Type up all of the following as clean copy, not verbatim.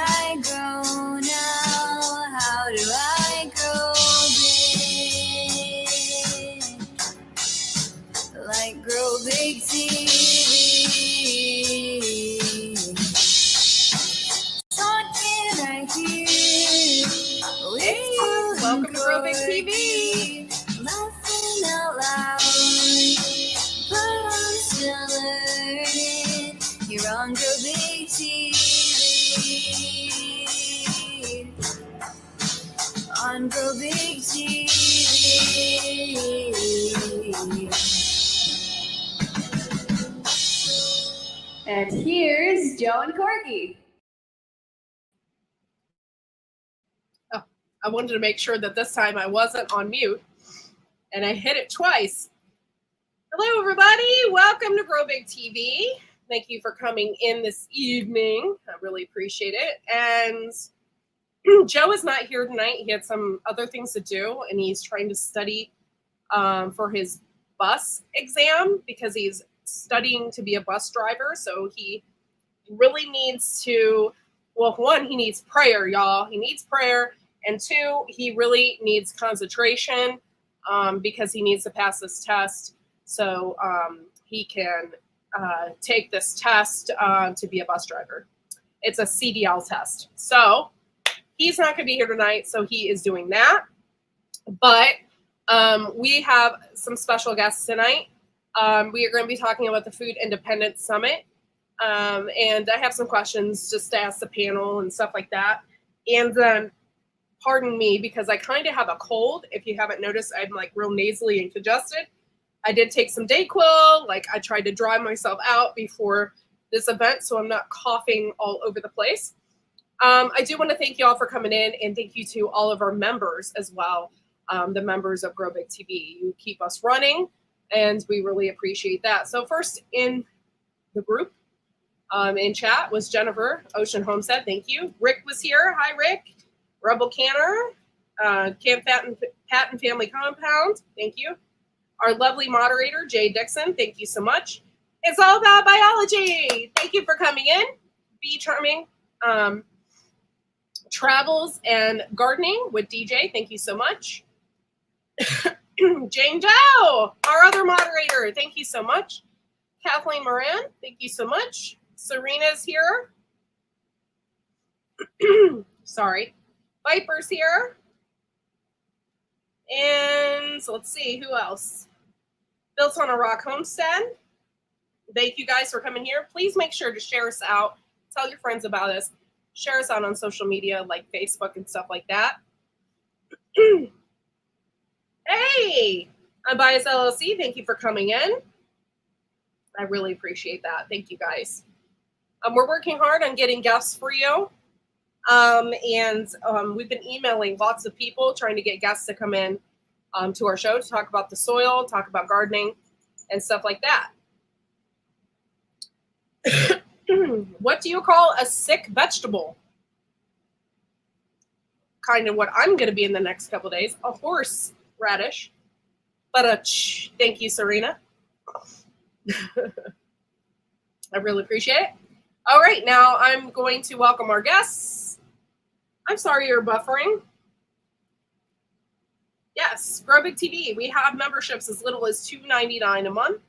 I grow now? How do I grow big? Like Grow Big TV. Talking right here. Welcome to Grow Big TV. Laughing out loud. But I'm still learning. You're on Grow Big TV. On Grow Big TV. And here's Joe and Corky. Oh, I wanted to make sure that this time I wasn't on mute, and I hit it twice. Hello, everybody. Welcome to Grow Big TV. Thank you for coming in this evening. I really appreciate it. And Joe is not here tonight. He had some other things to do, and he's trying to study for his bus exam because he's studying to be a bus driver. So he really needs to, well, one, he needs prayer, y'all. He needs prayer. And two, he really needs concentration because he needs to pass this test so he can take this test to be a bus driver. It's a CDL test. So he's not going to be here tonight, so he is doing that. But we have some special guests tonight. We are going to be talking about the Food Independence Summit. And I have some questions just to ask the panel and stuff like that. And then, pardon me, because I kind of have a cold. If you haven't noticed, I'm like real nasally and congested. I did take some Dayquil. Like I tried to dry myself out before this event, so I'm not coughing all over the place. I do want to thank you all for coming in, and thank you to all of our members as well, the members of Grow Big TV. You keep us running, and we really appreciate that. So first in the group, in chat was Jennifer, Ocean Homestead. Thank you. Rick was here. Hi, Rick. Rebel Canner, Camp Patton Family Compound. Thank you. Our lovely moderator, Jay Dixon. Thank you so much. It's all about biology. Thank you for coming in. Bee Charming. Travels and Gardening with DJ. Thank you so much. Jane Doe, our other moderator. Thank you so much. Kathleen Moran. Thank you so much. Serena's here. Sorry. Viper's here. And so let's see, who else? Built on a Rock Homestead. Thank you guys for coming here. Please make sure to share us out. Tell your friends about us. Share us out on social media like Facebook and stuff like that. Hey, Unbiased LLC. Thank you for coming in. I really appreciate that. Thank you guys. We're working hard on getting guests for you. We've been emailing lots of people trying to get guests to come in to our show to talk about the soil, talk about gardening, and stuff like that. What do you call a sick vegetable? Kind of what I'm going to be in the next couple days. A horse radish. But thank you, Serena. I really appreciate it. All right, now I'm going to welcome our guests. I'm sorry you're buffering. Yes, Grow Big TV. We have memberships as little as $2.99 a month.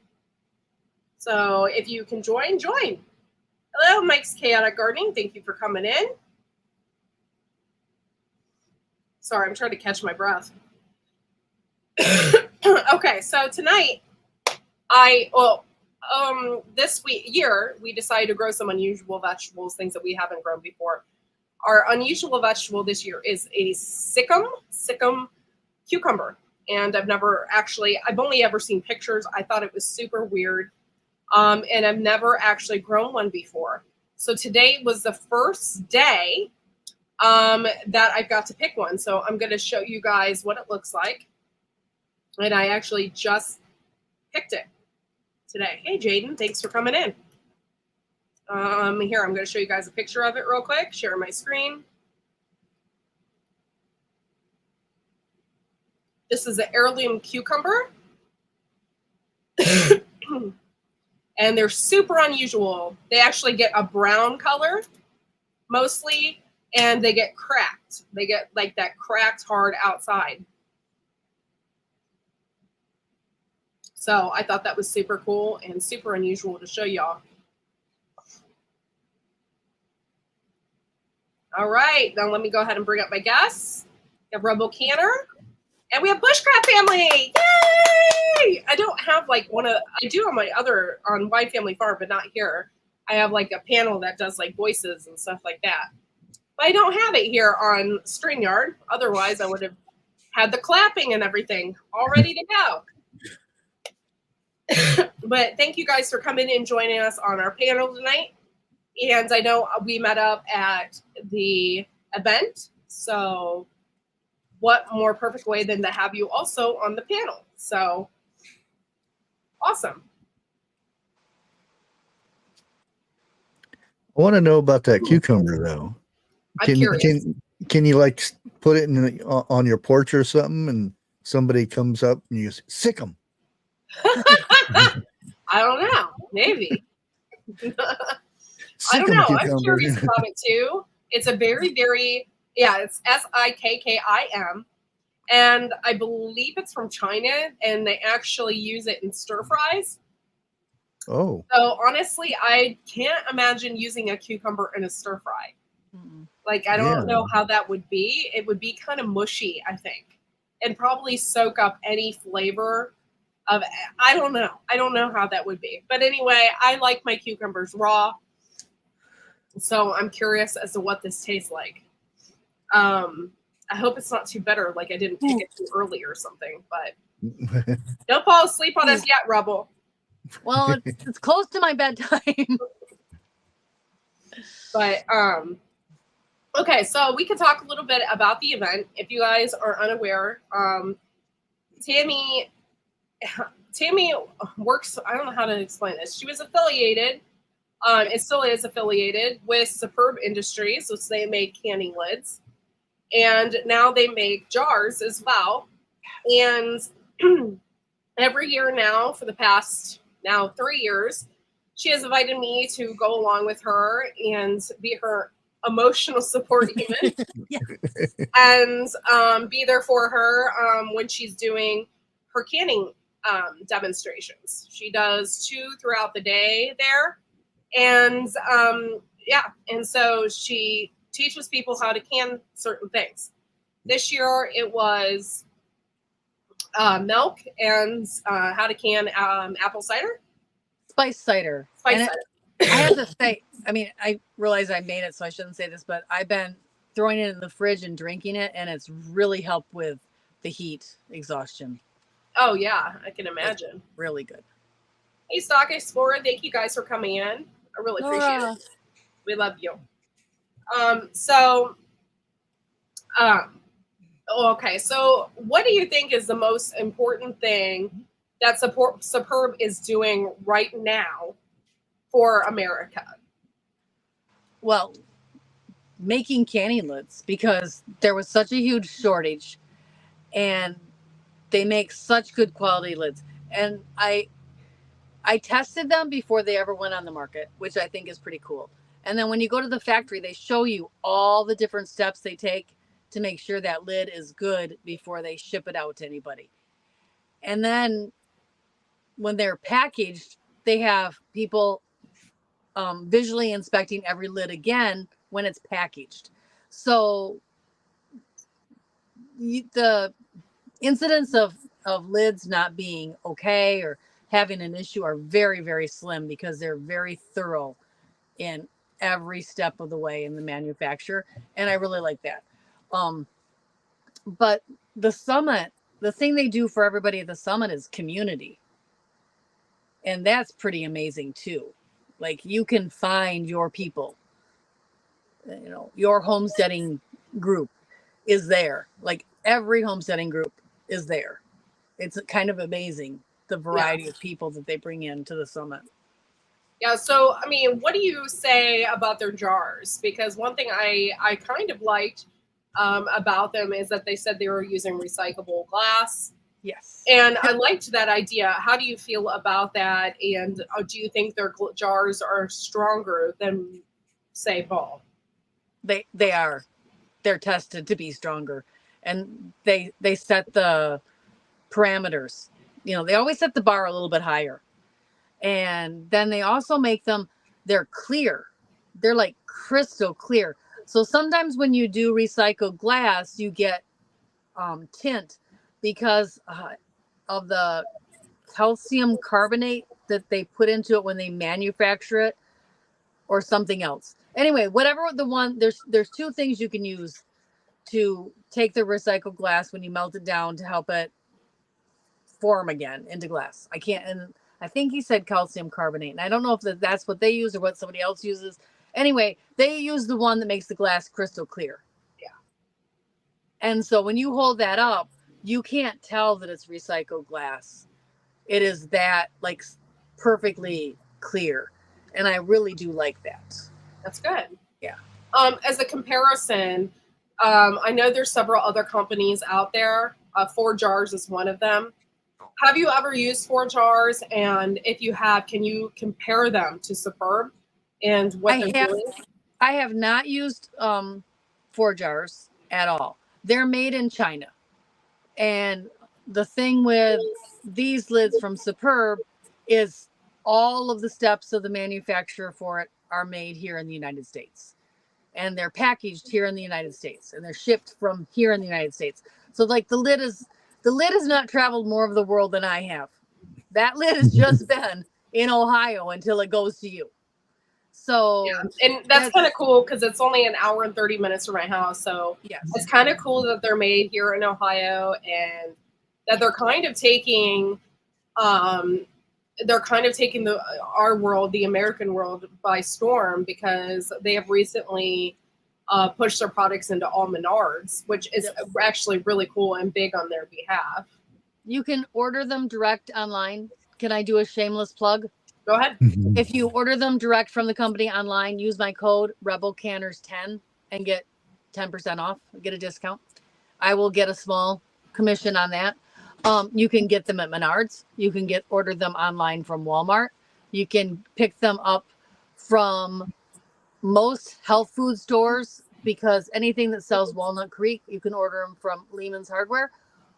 So if you can join, join. Hello, Mike's Chaotic Gardening. Thank you for coming in. Sorry, I'm trying to catch my breath. Okay, so tonight, this year, we decided to grow some unusual vegetables, things that we haven't grown before. Our unusual vegetable this year is a Sikkim cucumber. And I've only ever seen pictures. I thought it was super weird. And I've never actually grown one before. So today was the first day that I got to pick one. So I'm going to show you guys what it looks like. And I actually just picked it today. Hey, Jaden, thanks for coming in. Here, I'm going to show you guys a picture of it real quick. Share my screen. This is an heirloom cucumber. And they're super unusual. They actually get a brown color, mostly and they get cracked. They get like that cracked hard outside. So I thought that was super cool and super unusual to show y'all. All right, now let me go ahead and bring up my guests. We have Rebel Canner, and we have Bushcraft Family. Yay! I don't have like I do on Wide Family Farm, but not here. I have like a panel that does like voices and stuff like that. But I don't have it here on StreamYard. Otherwise, I would have had the clapping and everything all ready to go. But thank you guys for coming and joining us on our panel tonight. And I know we met up at the event. So what more perfect way than to have you also on the panel? So awesome. I want to know about that cucumber though. I'm curious. Can you like put it on your porch or something, and somebody comes up and you just sick them? I don't know. Maybe. I don't know. I'm curious about it too. It's a very, very, it's Sikkim. And I believe it's from China, and they actually use it in stir fries. Oh. So honestly, I can't imagine using a cucumber in a stir fry. Mm-mm. Like, I don't know how that would be. It would be kind of mushy, I think, and probably soak up any flavor of, I don't know. I don't know how that would be. But anyway, I like my cucumbers raw. So I'm curious as to what this tastes like. I hope it's not too bitter, like I didn't pick it too early or something. But don't fall asleep on us yet, Rebel. Well, it's close to my bedtime. But okay, so we could talk a little bit about the event. If you guys are unaware, Tammy works, I don't know how to explain this. She was affiliated, it still is affiliated with Superb Industries, so they make canning lids. And now they make jars as well. And every year now, for the past 3 years, she has invited me to go along with her and be her emotional support human. And be there for her when she's doing her canning demonstrations. She does 2 throughout the day there. And and so she teaches people how to can certain things. This year it was milk and how to can apple cider. Spice cider. Cider. I have to say, I mean, I realize I made it, so I shouldn't say this, but I've been throwing it in the fridge and drinking it, and it's really helped with the heat exhaustion. Oh, yeah, I can imagine. It's really good. Hey, Stock Explorer, thank you guys for coming in. I really appreciate it. We love you. Okay, so what do you think is the most important thing that Superb is doing right now for America? Well, making canning lids, because there was such a huge shortage, and they make such good quality lids. And I tested them before they ever went on the market, which I think is pretty cool. And then when you go to the factory, they show you all the different steps they take to make sure that lid is good before they ship it out to anybody. And then when they're packaged, they have people visually inspecting every lid again when it's packaged. So the incidence of lids not being okay or having an issue are very, very slim, because they're very thorough in every step of the way in the manufacture. And I really like that. But the summit, the thing they do for everybody at the summit is community. And that's pretty amazing too. Like, you can find your people, you know, your homesteading group is there. Like, every homesteading group is there. It's kind of amazing, the variety of people that they bring into the summit. Yeah, so, I mean, what do you say about their jars? Because one thing I kind of liked about them is that they said they were using recyclable glass. Yes. And I liked that idea. How do you feel about that? And do you think their jars are stronger than, say, Ball? They are. They're tested to be stronger, and they set the parameters. You know, they always set the bar a little bit higher, and then they also make them. They're clear. They're like crystal clear. So sometimes when you do recycled glass, you get tint because of the calcium carbonate that they put into it when they manufacture it, or something else. Anyway, whatever the one, there's two things you can use to take the recycled glass when you melt it down to help it form again into glass. And I think he said calcium carbonate, and I don't know if that's what they use or what somebody else uses. Anyway, they use the one that makes the glass crystal clear. Yeah. And so when you hold that up, you can't tell that it's recycled glass. It is that like perfectly clear. And I really do like that. That's good. Yeah. As a comparison, I know there's several other companies out there. 4Jars is one of them. Have you ever used 4Jars? And if you have, can you compare them to Superb and what they're doing? I have not used 4Jars at all. They're made in China. And the thing with these lids from Superb is all of the steps of the manufacturer for it are made here in the United States. And they're packaged here in the United States. And they're shipped from here in the United States. So like the lid has not traveled more of the world than I have. That lid has just been in Ohio until it goes to you. So yeah, and that's kind of cool because it's only an hour and 30 minutes from my house. So yes, it's kind of cool that they're made here in Ohio and that they're kind of taking our world, the American world, by storm, because they have recently pushed their products into all Menards, which is actually really cool and big on their behalf. You can order them direct online. Can I do a shameless plug? Go ahead. If you order them direct from the company online, use my code RebelCanners10 and get 10% off, get a discount. I will get a small commission on that. You can get them at Menards. You can order them online from Walmart. You can pick them up from most health food stores, because anything that sells Walnut Creek, you can order them from Lehman's Hardware,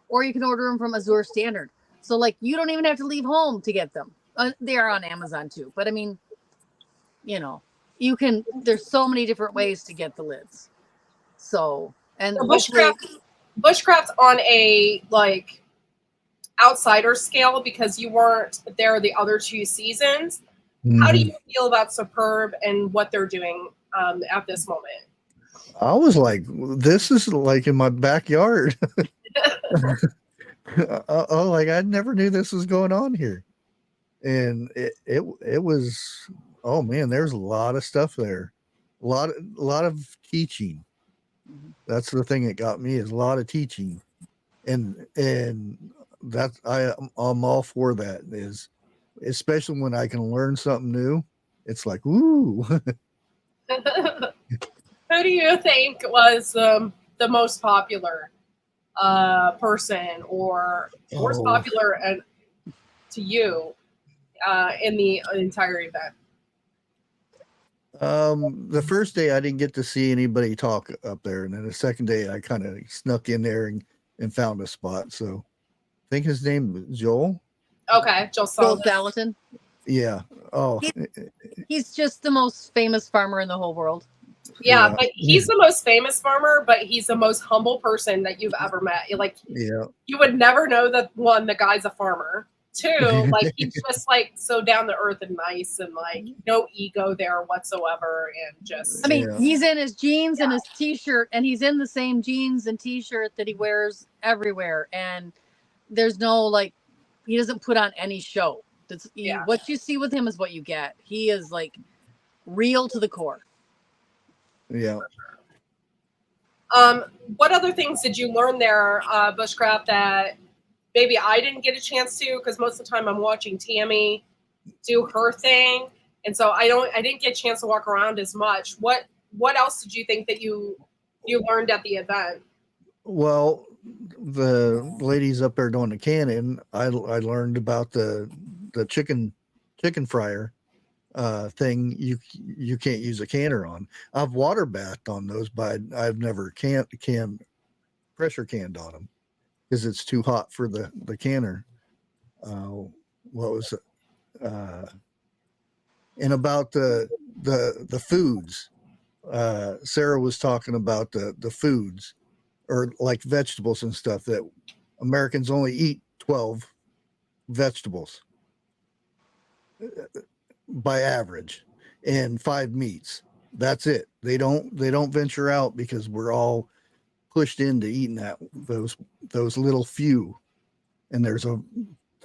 or you can order them from Azure Standard. So like you don't even have to leave home to get them. They are on Amazon too. But I mean, you know, there's so many different ways to get the lids. So, and Bushcraft on a like outsider scale, because you weren't there the other two seasons. How do you feel about Superb and what they're doing at this moment? I was like, this is like in my backyard. Like I never knew this was going on here. And it was, oh man, there's a lot of stuff there. A lot of teaching. That's the thing that got me, is a lot of teaching. And that's I'm all for that, is especially when I can learn something new. It's like, ooh. Who do you think was the most popular person or most popular to you in the entire event? The first day I didn't get to see anybody talk up there, and then the second day I kind of snuck in there and found a spot. So I think his name was Joel. Okay, Joel Salatin. Yeah. Oh, he's just the most famous farmer in the whole world. Yeah, but he's the most famous farmer, but he's the most humble person that you've ever met. Like, you would never know that, one, the guy's a farmer. Two, like he's just like so down to earth and nice, and like no ego there whatsoever, and just. I mean, he's in his jeans and his t-shirt, and he's in the same jeans and t-shirt that he wears everywhere, and there's no like, he doesn't put on any show. What you see with him is what you get. He is like real to the core. Yeah. What other things did you learn there, Bushcraft, that maybe I didn't get a chance to? Because most of the time I'm watching Tammy do her thing, and so I didn't get a chance to walk around as much. What else did you think that you learned at the event? Well, the ladies up there doing the cannon, I learned about the chicken fryer, thing you can't use a canner on. I've water bathed on those, but I've never pressure canned on them because it's too hot for the canner. What was it? And about the foods, Sarah was talking about the foods, or like vegetables and stuff, that Americans only eat 12 vegetables by average and 5 meats. That's it. They don't venture out because we're all pushed into eating those little few, and there's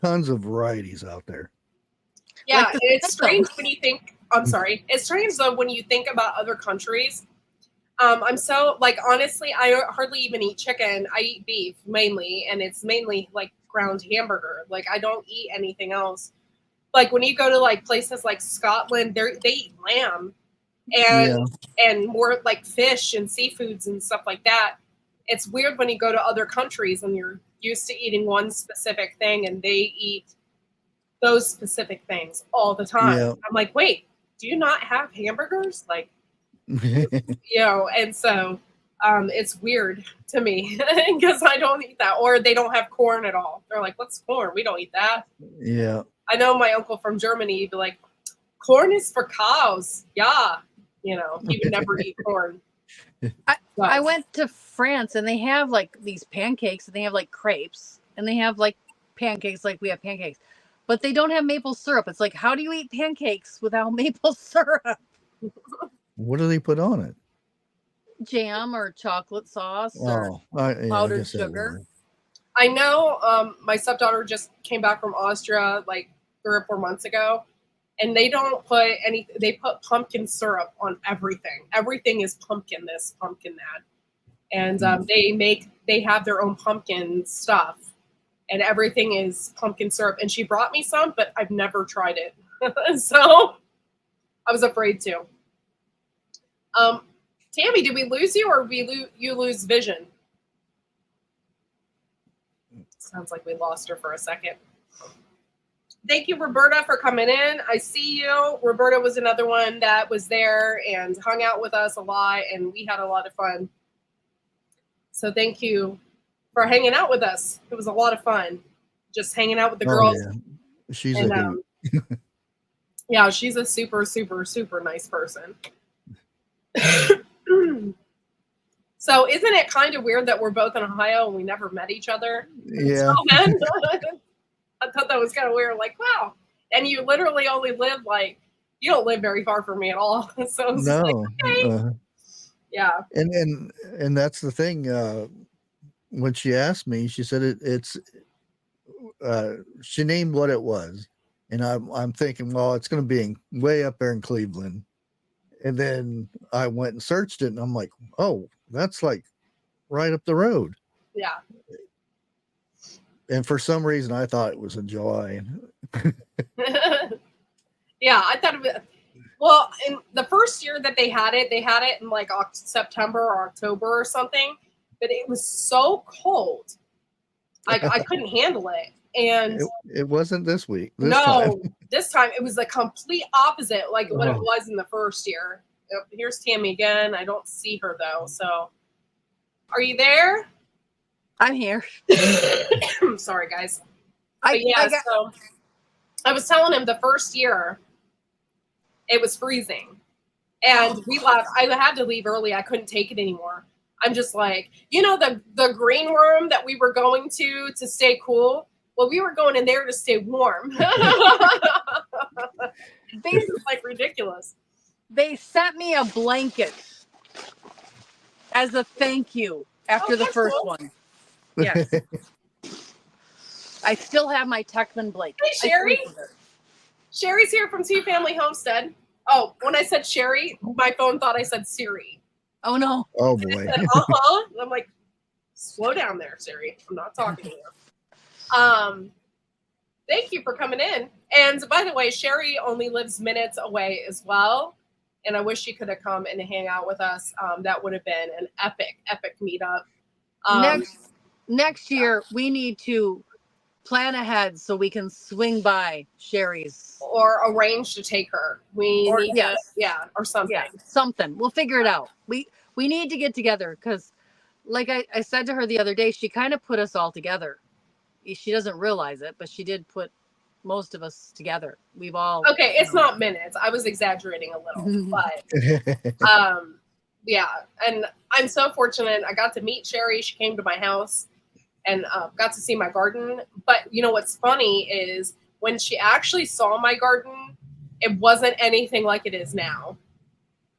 tons of varieties out there. Yeah, Like and the it's strange pretzels. when you think. I'm sorry. It's strange though when you think about other countries. I'm so like honestly, I hardly even eat chicken. I eat beef mainly, and it's mainly like ground hamburger. Like I don't eat anything else. Like when you go to like places like Scotland, they eat lamb Yeah. and more like fish and seafoods and stuff like that. It's weird when you go to other countries and you're used to eating one specific thing and they eat those specific things all the time. Yeah. I'm like, wait, do you not have hamburgers? Like, and so it's weird to me because I don't eat that, or they don't have corn at all. They're like, what's corn? We don't eat that. Yeah. I know my uncle from Germany, he'd be like, corn is for cows. Yeah. He would never eat corn. I went to France and they have like these pancakes and they have like crepes and they have like pancakes like we have pancakes, but they don't have maple syrup. It's like, how do you eat pancakes without maple syrup? What do they put on it? Jam or chocolate sauce or I powdered guess that sugar. would work. I know my stepdaughter just came back from Austria like 3 or 4 months ago, and they don't put they put pumpkin syrup on everything. Everything is pumpkin this, pumpkin that. And they have their own pumpkin stuff, and everything is pumpkin syrup. And she brought me some, but I've never tried it. So I was afraid to. Tammy, did we lose you, or you lose vision? Sounds like we lost her for a second. Thank you, Roberta, for coming in. I see you. Roberta was another one that was there and hung out with us a lot, and we had a lot of fun. So thank you for hanging out with us. It was a lot of fun, just hanging out with the girls. Yeah. She's And, a hoot. yeah, she's a super, super, super nice person. So isn't it kind of weird that we're both in Ohio and we never met each other? Yeah. I thought that was kind of weird. Like, wow. And you literally only live you don't live very far from me at all. So it's No. like, okay. Yeah. And that's the thing. When she asked me, she said it's she named what it was, and I'm thinking, well, it's going to be way up there in Cleveland. And then I went and searched it, and I'm like, oh, that's like right up the road. Yeah. And for some reason, I thought it was in July. Yeah, I thought well, in the first year that they had it in like September or October or something, but it was so cold. I couldn't handle it. And it wasn't this week. This time it was the complete opposite, like what it was in the first year. Here's Tammy again. I don't see her though. So are you there? I'm here. I'm sorry, guys. So I was telling him the first year it was freezing. And we left. I had to leave early. I couldn't take it anymore. I'm just like, the green room that we were going to stay cool. Well, we were going in there to stay warm. This is like ridiculous. They sent me a blanket as a thank you after the first one. Yes. I still have my Techman blanket. Hey, Sherry. Sherry's here from Two Family Homestead. Oh, when I said Sherry, my phone thought I said Siri. Oh, no. Oh, boy. Said, I'm like, slow down there, Siri. I'm not talking to you. Thank you for coming in. And by the way, Sherry only lives minutes away as well. And I wish she could have come and hang out with us. That would have been an epic meetup. Next year, we need to plan ahead so we can swing by Sherry's. or arrange to take her. We Or- need yes. to, yeah, or something. Yeah, something. We'll figure it out. We need to get together because, like I said to her the other day, she kind of put us all together. She doesn't realize it, but she did put most of us together. We've all. Okay, it's not minutes. I was exaggerating a little, but yeah. And I'm so fortunate. I got to meet Sherry. She came to my house and got to see my garden. But you know what's funny is when she actually saw my garden, it wasn't anything like it is now.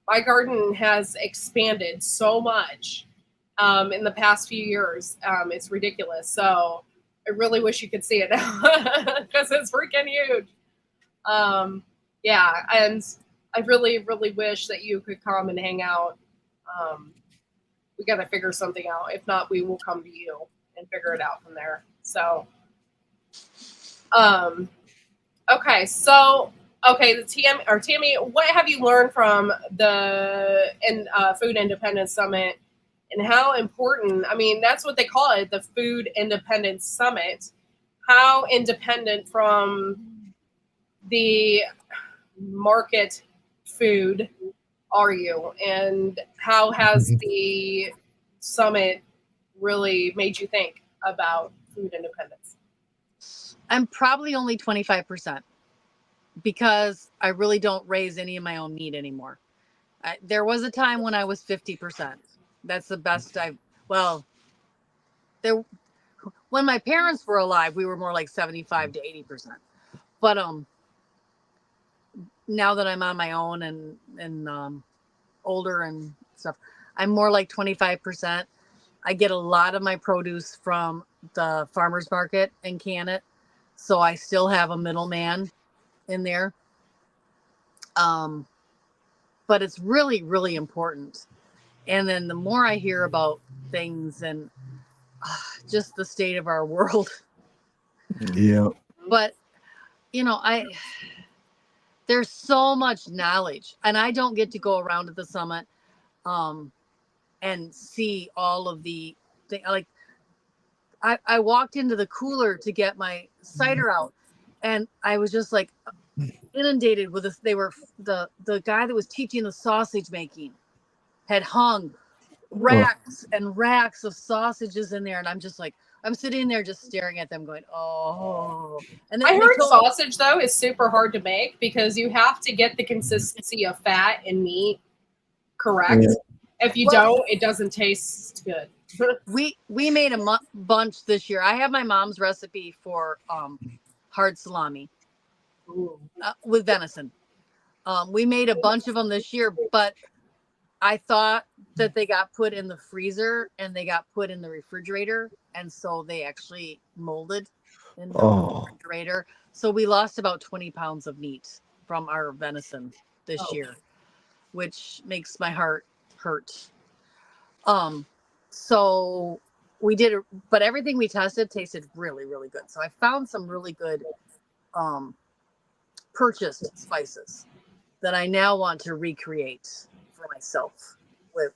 My garden has expanded so much in the past few years. It's ridiculous. So I really wish you could see it now because it's freaking huge. Yeah, and I really, really wish that you could come and hang out. We got to figure something out. If not, we will come to you and figure it out from there. So, okay. So, okay, Tammy, what have you learned from the Food Independence Summit, and how important? I mean, that's what they call it, the Food Independence Summit. How independent from the market food are you, and how has the summit really made you think about food independence? I'm probably only 25% because I really don't raise any of my own meat anymore. There was a time when I was 50%. That's the best when my parents were alive, we were more like 75 to 80%. But now that I'm on my own and older and stuff, I'm more like 25%. I get a lot of my produce from the farmers market and can it. So I still have a middleman in there. But it's really, really important. And then the more I hear about things and just the state of our world. Yeah. But, you know, there's so much knowledge, and I don't get to go around at the summit and see all of the things. Like I walked into the cooler to get my cider out, and I was just like inundated with this. They were the guy that was teaching the sausage making had hung racks and racks of sausages in there, and I'm just like, I'm sitting there just staring at them going, oh. And then I heard sausage though is super hard to make because you have to get the consistency of fat and meat correct. Yeah. If you don't, it doesn't taste good. we made a bunch this year. I have my mom's recipe for hard salami with venison. We made a bunch of them this year, but I thought that they got put in the freezer and they got put in the refrigerator, and so they actually molded in the refrigerator. So we lost about 20 pounds of meat from our venison this year, which makes my heart hurt. So we did it, but everything we tested tasted really, really good. So I found some really good purchased spices that I now want to recreate for myself with,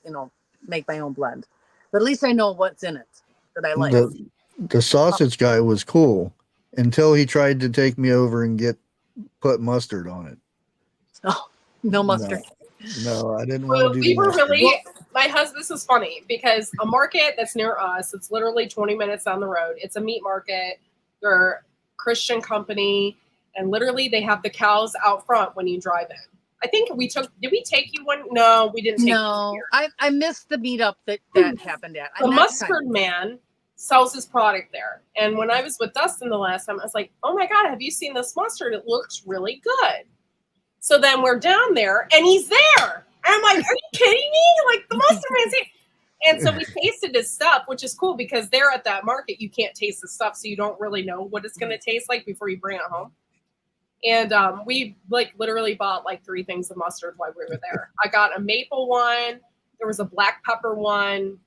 make my own blend. But at least I know what's in it that I like. The sausage guy was cool until he tried to take me over and put mustard on it. Oh, no mustard. No, I didn't want to do we were mustard. really, my husband, this is funny because a market that's near us, it's literally 20 minutes down the road. It's a meat market. They're a Christian company, and literally they have the cows out front when you drive in. I think did we take you one? No, we didn't take you here. I missed the meetup that happened at. The mustard man sells his product there. And when I was with Dustin the last time, I was like, oh my God, have you seen this mustard? It looks really good. So then we're down there and he's there. And I'm like, are you kidding me? Like the mustard man's here. And so we tasted his stuff, which is cool because there at that market, you can't taste the stuff. So you don't really know what it's going to taste like before you bring it home. And we literally bought 3 things of mustard while we were there. I got a maple one. There was a black pepper one.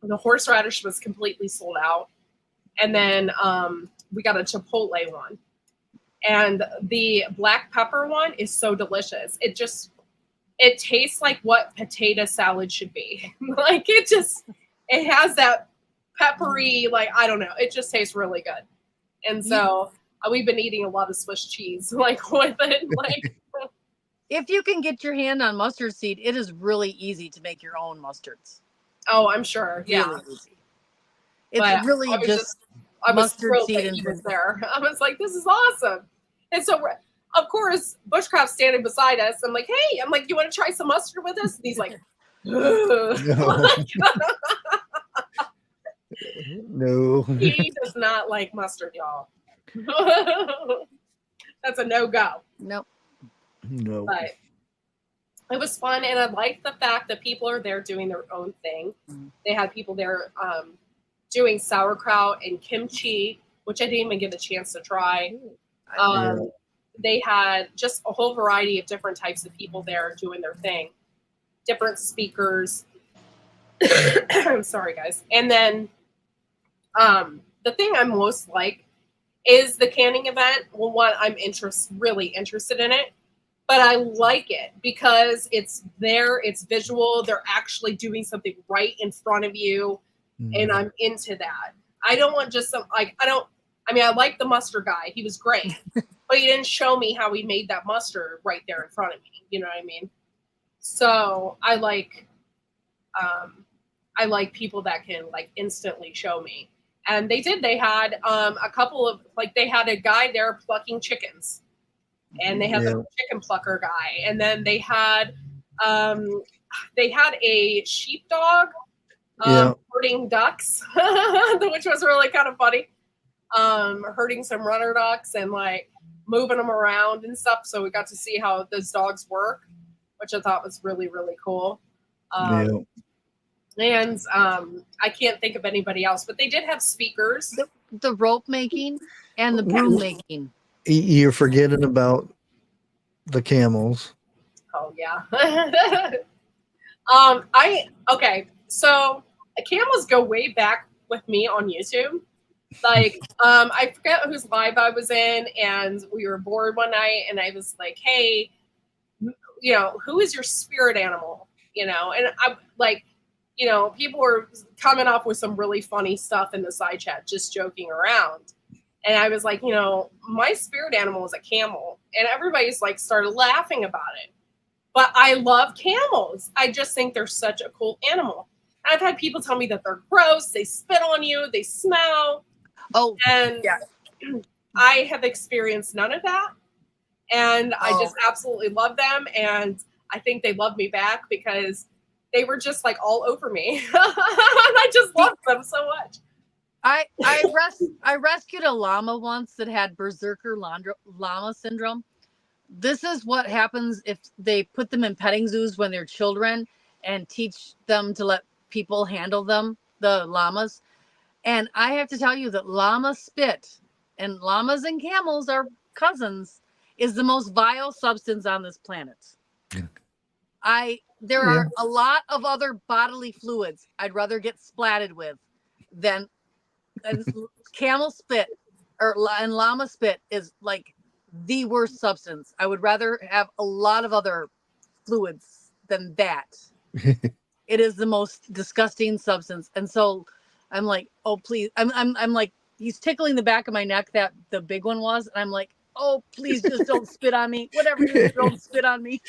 The horseradish was completely sold out. And then we got a chipotle one. And the black pepper one is so delicious. It tastes like what potato salad should be. It has that peppery, I don't know. It just tastes really good. And so we've been eating a lot of Swiss cheese, like with it. Like, If you can get your hand on mustard seed, it is really easy to make your own mustards. oh, I'm sure. Yeah. Really easy. It's But really I was just I was mustard thrilled seed that and he was there. I was like, this is awesome. And so, of course, Bushcraft's standing beside us. I'm like, hey, I'm like, you want to try some mustard with us? And he's like, No. No. he does not like mustard, y'all. That's a no-go. nope. No. But it was fun, and I like the fact that people are there doing their own thing. Mhm. They had people there doing sauerkraut and kimchi, which I didn't even get a chance to try. They had just a whole variety of different types of people there doing their thing, different speakers. I'm sorry, guys. And then the thing I'm most like is the canning event. Well, one, I'm really interested in it, but I like it because it's there, it's visual. They're actually doing something right in front of you, and I'm into that. I don't want just some like I like the mustard guy. He was great, but he didn't show me how he made that mustard right there in front of me. You know what I mean? So I like people that can like instantly show me. And they did. They had a couple of they had a guy there plucking chickens, and they had the chicken plucker guy, and then they had a sheepdog herding ducks, which was really kind of funny. Herding some runner ducks and like moving them around and stuff. So we got to see how those dogs work, which I thought was really, really cool. And I can't think of anybody else, but they did have speakers. The rope making and the broom making. You're forgetting about the camels. Oh yeah. So camels go way back with me on YouTube. Like, I forget whose live I was in, and we were bored one night, and I was like, hey, who is your spirit animal? And I like, people were coming up with some really funny stuff in the side chat, just joking around. And I was like, my spirit animal is a camel. And everybody's like started laughing about it. But I love camels. I just think they're such a cool animal. I've had people tell me that they're gross. They spit on you. They smell. Oh, and yeah. I have experienced none of that. And I just absolutely love them. And I think they love me back because they were just like all over me. And I just loved them so much. I rescued a llama once that had berserker llama syndrome. This is what happens if they put them in petting zoos when they're children and teach them to let people handle them, the llamas. And I have to tell you that llama spit, and llamas and camels are cousins, is the most vile substance on this planet. There are a lot of other bodily fluids I'd rather get splatted with than camel spit and llama spit is like the worst substance. I would rather have a lot of other fluids than that. It is the most disgusting substance. And so I'm like, oh, please. I'm like, he's tickling the back of my neck that the big one was. And I'm like, oh, please just don't spit on me. Whatever you do, don't spit on me.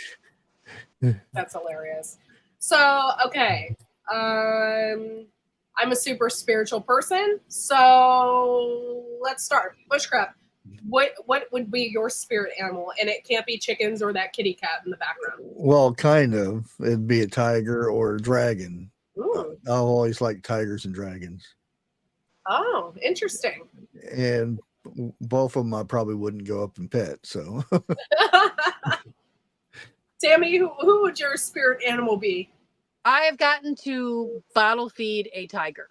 That's hilarious. So, okay. I'm a super spiritual person. So let's start. Bushcraft. What would be your spirit animal? And it can't be chickens or that kitty cat in the background. Well, kind of. It'd be a tiger or a dragon. Ooh. I've always liked tigers and dragons. Oh, interesting. And both of them I probably wouldn't go up and pet. So, Tammy, who would your spirit animal be? I have gotten to bottle feed a tiger.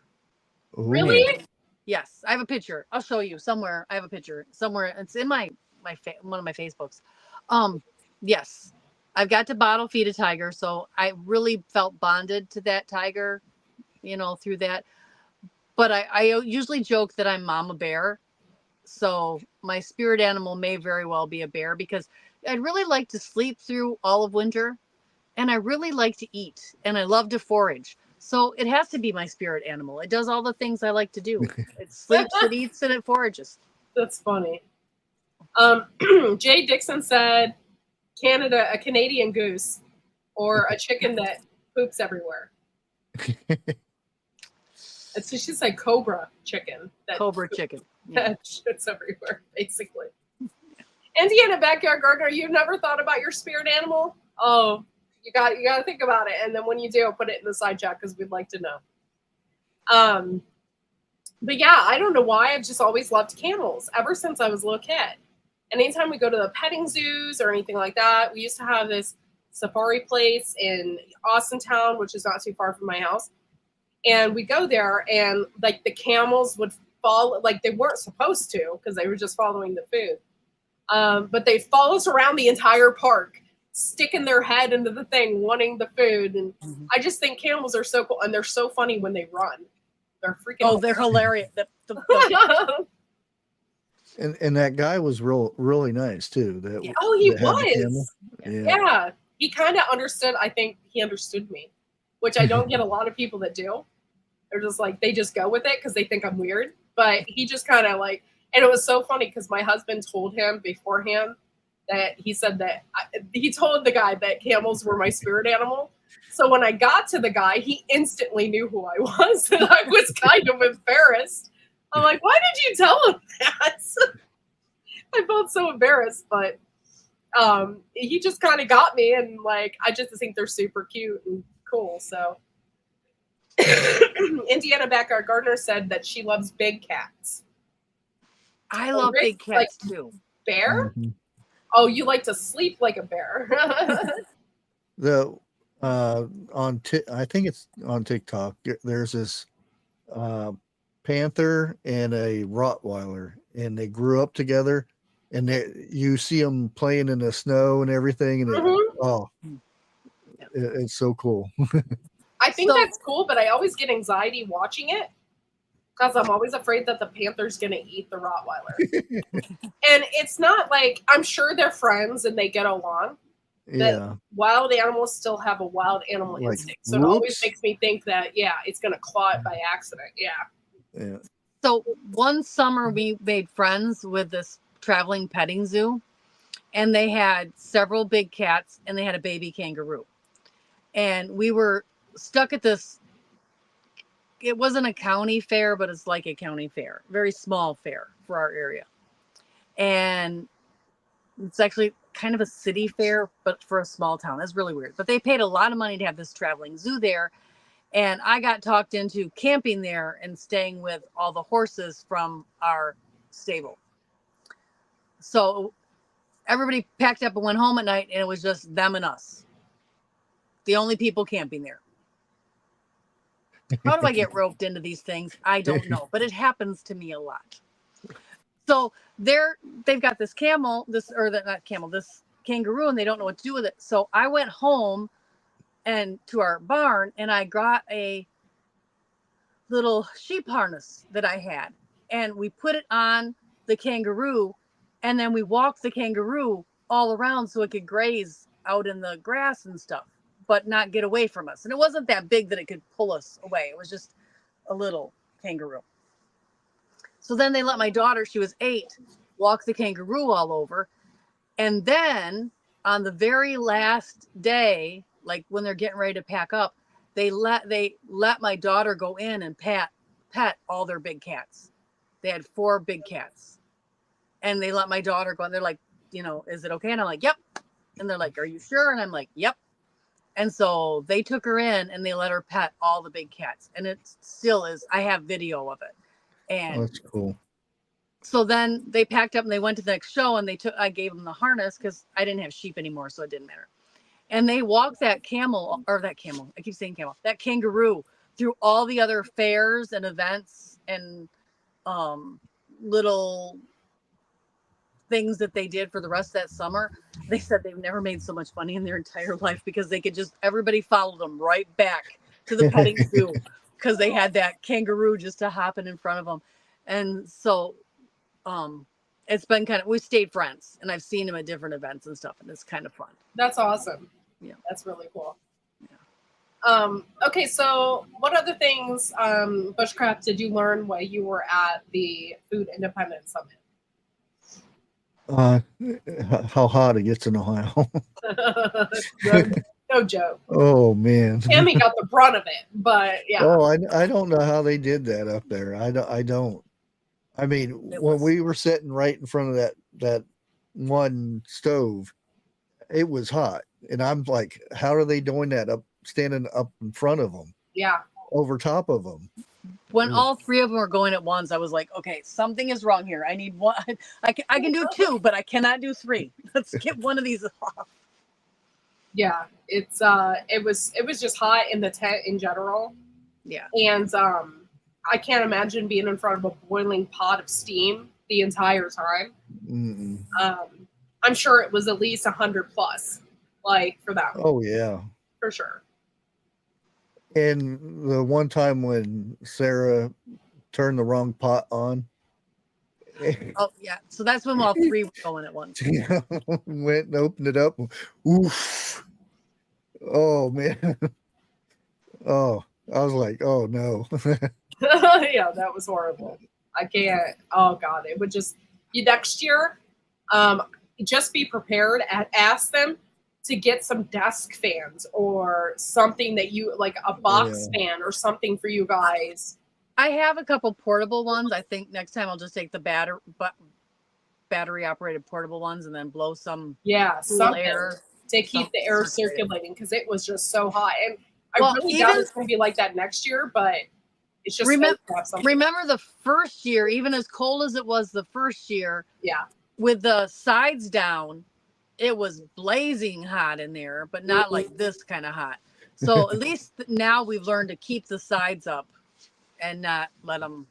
ooh. Really? Yes, I have a picture. I'll show you somewhere. I have a picture somewhere. It's in my one of my Facebooks. Yes, I've got to bottle feed a tiger, so I really felt bonded to that tiger, through that. But I usually joke that I'm mama bear, so my spirit animal may very well be a bear because I'd really like to sleep through all of winter, and I really like to eat, and I love to forage. So it has to be my spirit animal. It does all the things I like to do. It sleeps, it eats, and it forages. That's funny. Jay Dixon said a Canadian goose, or a chicken that poops everywhere. She said cobra chicken. Cobra chicken. Yeah. That shits everywhere, basically. Indiana Backyard Gardener, you've never thought about your spirit animal? Oh, you got to think about it, and then when you do, put it in the side chat because we'd like to know. But yeah, I don't know why. I've just always loved camels ever since I was a little kid. And anytime we go to the petting zoos or anything like that, we used to have this safari place in Austintown, which is not too far from my house. And we go there, and like the camels would follow, like they weren't supposed to because they were just following the food. But they follow us around the entire park, sticking their head into the thing, wanting the food. And I just think camels are so cool, and they're so funny when they run. They're freaking. They're hilarious. And that guy was really nice too. He was. Yeah. He kind of understood. I think he understood me, which I don't get a lot of people that do. They're just like, they just go with it because they think I'm weird. But he just kind of like, and it was so funny because my husband told him beforehand that he said that he told the guy that camels were my spirit animal. So when I got to the guy, he instantly knew who I was, and I was kind of embarrassed. I'm like, why did you tell him that? I felt so embarrassed, but he just kind of got me, and like, I just think they're super cute and cool. So Indiana Backyard Gardener said that she loves big cats. I love big cats too. Bear? Mm-hmm. Oh, you like to sleep like a bear. I think it's on TikTok. There's this panther and a Rottweiler, and they grew up together, and you see them playing in the snow and everything, and it's so cool. I think that's cool, but I always get anxiety watching it because I'm always afraid that the panther's going to eat the Rottweiler. And it's not like, I'm sure they're friends and they get along. Yeah. Wild animals still have a wild animal instinct. So it always makes me think that, it's going to claw it by accident. Yeah. So one summer we made friends with this traveling petting zoo, and they had several big cats and they had a baby kangaroo. And we were stuck at this, it wasn't a county fair, but it's like a county fair, very small fair for our area. And it's actually kind of a city fair, but for a small town. It's really weird. But they paid a lot of money to have this traveling zoo there. And I got talked into camping there and staying with all the horses from our stable. So everybody packed up and went home at night, and it was just them and us. The only people camping there. How do I get roped into these things? I don't know, but it happens to me a lot. So they've got this kangaroo, and they don't know what to do with it. So I went home and to our barn, and I got a little sheep harness that I had, and we put it on the kangaroo, and then we walked the kangaroo all around so it could graze out in the grass and stuff, but not get away from us. And it wasn't that big that it could pull us away. It was just a little kangaroo. So then they let my daughter, she was 8, walk the kangaroo all over. And then on the very last day, like when they're getting ready to pack up, they let my daughter go in and pet all their big cats. They had 4 big cats. And they let my daughter go, and they're like, is it okay? And I'm like, yep. And they're like, are you sure? And I'm like, yep. And so they took her in and they let her pet all the big cats. And it still is, I have video of it. And that's cool. So then they packed up and they went to the next show, and I gave them the harness because I didn't have sheep anymore, so it didn't matter. And they walked that kangaroo through all the other fairs and events and little things that they did for the rest of that summer. They said they've never made so much money in their entire life because they could everybody followed them right back to the petting zoo because they had that kangaroo just hopping in front of them. And so it's been we stayed friends, and I've seen him at different events and stuff, and it's kind of fun. That's awesome. Yeah. That's really cool. Yeah. Okay, so what other things, Bushcraft, did you learn while you were at the Food Independence Summit? How hot it gets in Ohio. no, no joke. Oh man. Tammy got the brunt of it, but yeah. Oh, I don't know how they did that up there. I don't. I mean, It when was- we were sitting right in front of that one stove, it was hot, and I'm like, how are they doing that up standing up in front of them, Yeah. over top of them? When all three of them were going at once, I was like, okay, something is wrong here. I need one. I can do two, but I cannot do three. Let's get one of these off. Yeah. It was just hot in the tent in general. Yeah. And I can't imagine being in front of a boiling pot of steam the entire time. Mm-mm. I'm sure it was at least 100 plus, like for them, Oh yeah. for sure. And the one time when Sarah turned the wrong pot on, Oh yeah. So that's when all three were going at once. went and opened it up. Oof. Oh man. Oh, I was like, oh no. Yeah, that was horrible. I can't. Oh God, it would just. Next year, just be prepared. Ask them to get some desk fans or something that you like, a box fan or something for you guys. I have a couple portable ones. I think next time I'll just take the battery operated portable ones and then blow some Yeah, cool something air. to keep the air Something. circulating because it was just so hot. And I Well, really doubt even- it's going to be like that next year, but it's just Remem- nice to have something. Remember the first year, even as cold as it was the first year, Yeah. with the sides down, it was blazing hot in there, but not like this kind of hot. So at least now we've learned to keep the sides up and not let them,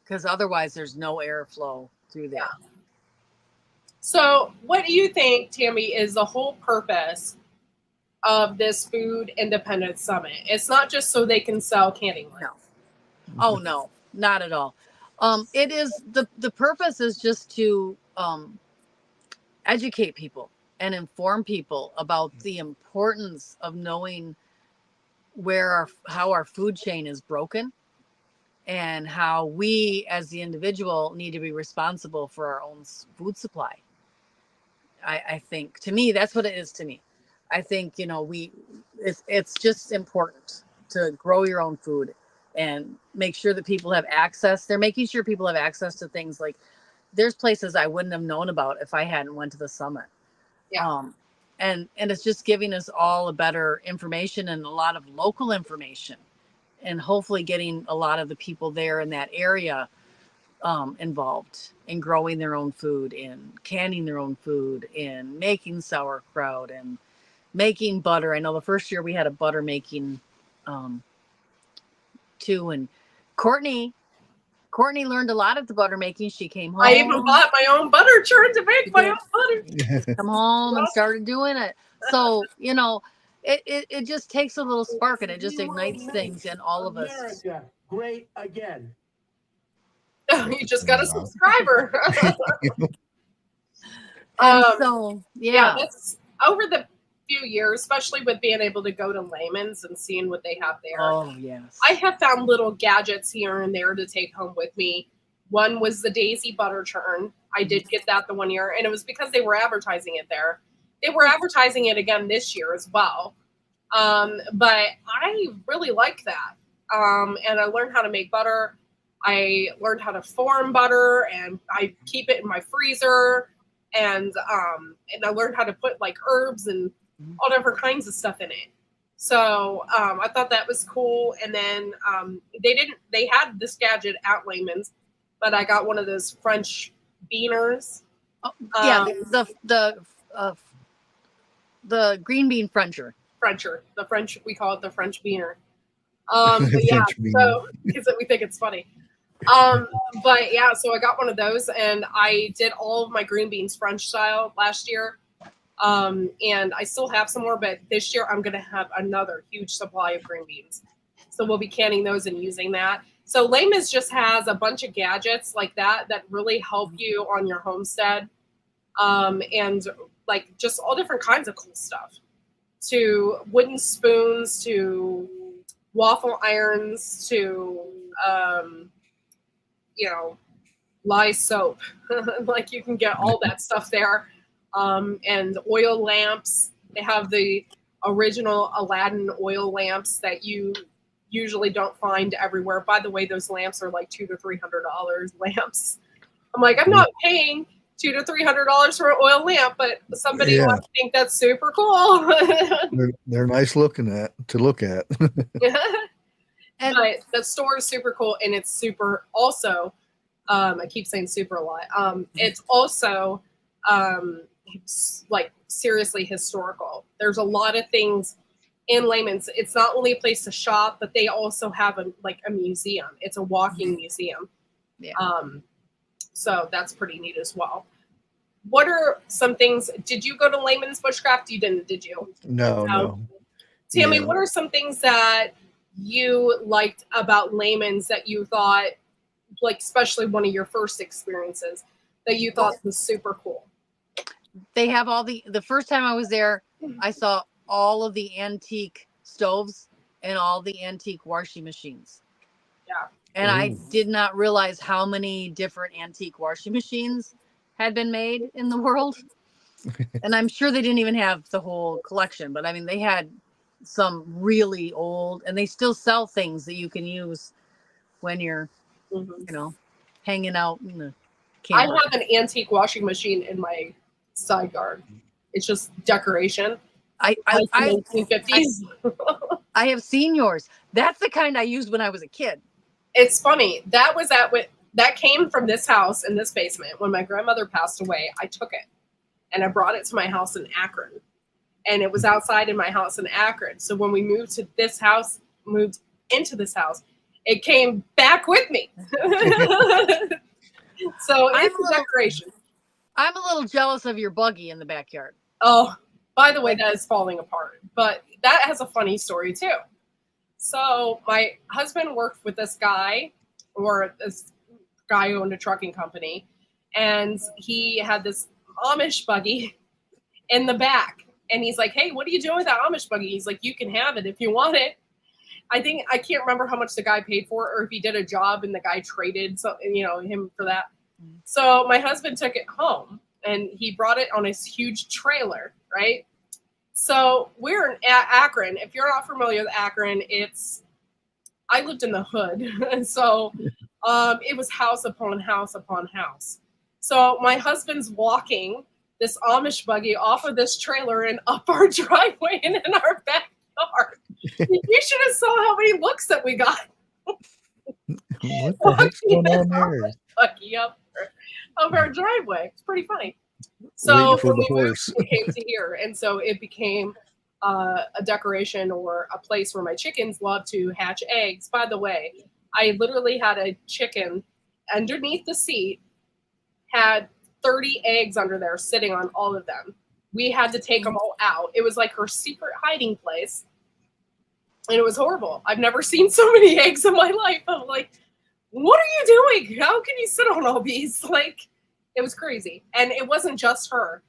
because otherwise there's no airflow through there. Yeah. So, what do you think, Tammy, is the whole purpose of this Food Independence Summit? It's not just so they can sell canning lids. No. Oh no, not at all. It is the purpose is just to educate people and inform people about the importance of knowing how our food chain is broken and how we as the individual need to be responsible for our own food supply. I think, to me, that's what it is to me. I think, it's just important to grow your own food and make sure that people have access. They're making sure people have access to things like, there's places I wouldn't have known about if I hadn't went to the summit. Yeah. And it's just giving us all a better information and a lot of local information, and hopefully getting a lot of the people there in that area involved in growing their own food, in canning their own food, in making sauerkraut and making butter. I know the first year we had a butter making too, and Courtney learned a lot at the butter making. She came home. I even bought my own butter churn to make my own butter. Come home and started doing it. So, it just takes a little spark and it just ignites things in all of us. America, great again. You just got a subscriber. So, Yeah, that's over the few years, especially with being able to go to Layman's and seeing what they have there. Oh, yes. I have found little gadgets here and there to take home with me. One was the Daisy butter churn. I did get that the one year, and it was because they were advertising it there. They were advertising it again this year as well. But I really like that. And I learned how to make butter. I learned how to form butter, and I keep it in my freezer. And I learned how to put like herbs and all different kinds of stuff in it. So I thought that was cool. And then they had this gadget at Layman's, but I got one of those French beaners. Yeah, the green bean Frencher. The French, we call it the French beaner. But yeah, French beaner. so because we think it's funny. But yeah, so I got one of those, and I did all of my green beans French style last year. And I still have some more, but this year I'm going to have another huge supply of green beans. So we'll be canning those and using that. So Layman's just has a bunch of gadgets like that really help you on your homestead. And like just all different kinds of cool stuff, to wooden spoons, to waffle irons, to, Lye soap. Like you can get all that stuff there. And oil lamps. They have the original Aladdin oil lamps that you usually don't find everywhere. By the way, those lamps are like $200 to $300 lamps. I'm like, I'm not paying $200 to $300 for an oil lamp, but somebody Yeah. might think that's super cool. They're nice to look at. And But the store is super cool, and it's super also. I keep saying super a lot. It's also like seriously historical. There's a lot of things in Layman's. It's not only a place to shop, but they also have a museum. It's a walking museum. Yeah. So that's pretty neat as well. What are some things? Did you go to Layman's Bushcraft? You didn't, did you? No. Tammy, Yeah. what are some things that you liked about Layman's that you thought, like especially one of your first experiences, that you thought was super cool? they have all the first time I was there, I saw all of the antique stoves and all the antique washing machines. Yeah. And I Ooh. did not realize how many different antique washing machines had been made in the world. And I'm sure they didn't even have the whole collection, but I mean, they had some really old, and they still sell things that you can use when you're, Mhm. hanging out in the I camper. have an antique washing machine in my side yard. It's just decoration. I Like the 1950s. I have seen yours. That's the kind I used when I was a kid. It's funny. That came from this house in this basement. When my grandmother passed away, I took it and I brought it to my house in Akron. And it was outside in my house in Akron. So when we moved into this house, it came back with me. So it's a decoration. I'm a little jealous of your buggy in the backyard. Oh, by the way, that is falling apart. But that has a funny story too. So my husband worked with this guy owned a trucking company, and he had this Amish buggy in the back. And he's like, hey, what are you doing with that Amish buggy? He's like, you can have it if you want it. I can't remember how much the guy paid for it, or if he did a job and the guy traded him for that. So my husband took it home and he brought it on his huge trailer, right? So we're in Akron. If you're not familiar with Akron, I lived in the hood. And so it was house upon house upon house. So my husband's walking this Amish buggy off of this trailer and up our driveway and in our backyard. You should have saw how many looks that we got. What the heck's going on there? Buggy up our driveway. It's pretty funny. So Waiting for when the we moved, horse. we came to here, and so it became a decoration or a place where my chickens love to hatch eggs. By the way, I literally had a chicken underneath the seat, had 30 eggs under there sitting on all of them. We had to take them all out. It was like her secret hiding place. And it was horrible. I've never seen so many eggs in my life. I'm like, what are you doing? How can you sit on all these? Like, it was crazy. And it wasn't just her,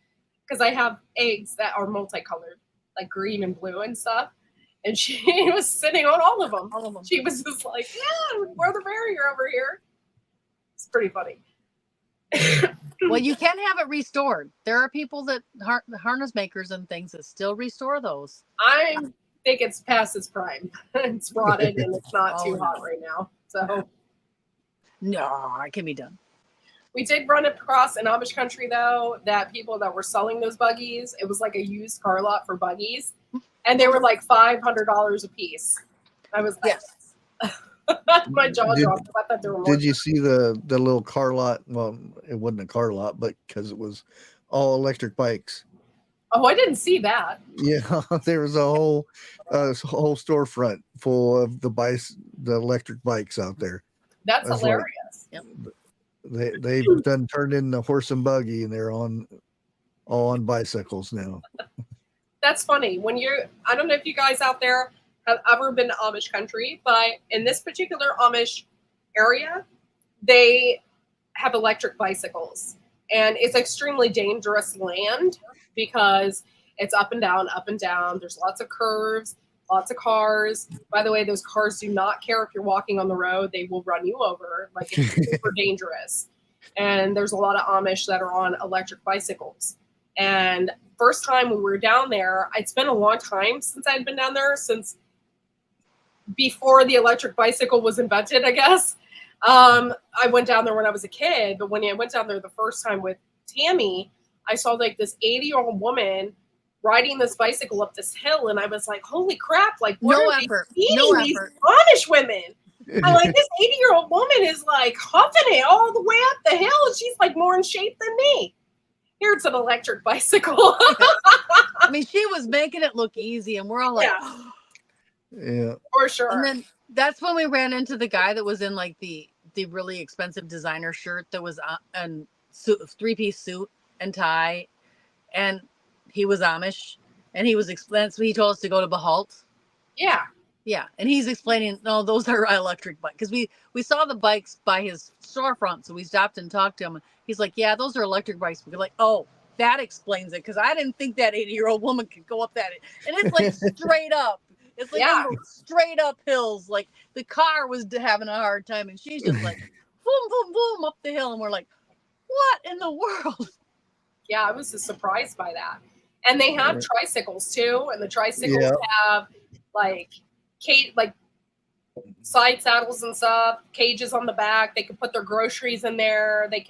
because I have eggs that are multicolored, like green and blue and stuff. And she was sitting on all of them. All of them. She was just like, yeah, we're the barrier over here. It's pretty funny. Well, you can have it restored. There are people that harness makers and things that still restore those. I think it's past its prime. It's rotted and it's not too Oh, hot no. right now. So No, it can be done. we did run across in Amish country though that people that were selling those buggies, it was like a used car lot for buggies, and they were like $500 a piece. I was like, Yes. my jaw Did- dropped. I thought there were more. Did you see the little car lot? Well, it wasn't a car lot, but because it was all electric bikes. Oh, I didn't see that. Yeah, there was a whole storefront full of the electric bikes out there. That's That's like- hilarious. They've done turned into horse and buggy, and they're all on bicycles now. That's funny. I don't know if you guys out there have ever been to Amish country, but in this particular Amish area, they have electric bicycles. And it's extremely dangerous land because it's up and down, up and down. There's lots of curves, lots of cars. By the way, those cars do not care if you're walking on the road. They will run you over. Like, it's super dangerous. and there's a lot of Amish that are on electric bicycles. And first time when we were down there, it's been a long time since I'd been down there, since before the electric bicycle was invented, I guess. I went down there when I was a kid, but when I went down there the first time with Tammy, I saw like this 80-year-old woman riding this bicycle up this hill, and I was like, holy crap, like what No are effort. they feeding No these effort. Amish women? I'm like, this 80-year-old woman is like huffing it all the way up the hill, and she's like more in shape than me. Here it's an electric bicycle. I mean, she was making it look easy, and we're all like, Yeah. For sure. And then that's when we ran into the guy that was in like the really expensive designer shirt that was and three-piece suit and tie, and he was Amish, and he was explaining. So he told us to go to Behalt. Yeah. Yeah, and he's explaining, no, those are electric bikes, because we saw the bikes by his storefront, so we stopped and talked to him. He's like, yeah, those are electric bikes. We're like, oh, that explains it, because I didn't think that 80-year-old woman could go up that, and it's like straight up. It's like Yeah. straight up hills. Like the car was having a hard time, and she's just like, boom, boom, boom up the hill, and we're like, what in the world? Yeah, I was just surprised by that. And they have tricycles too, and the tricycles Yeah. have like side saddles and stuff, cages on the back. They can put their groceries in there. They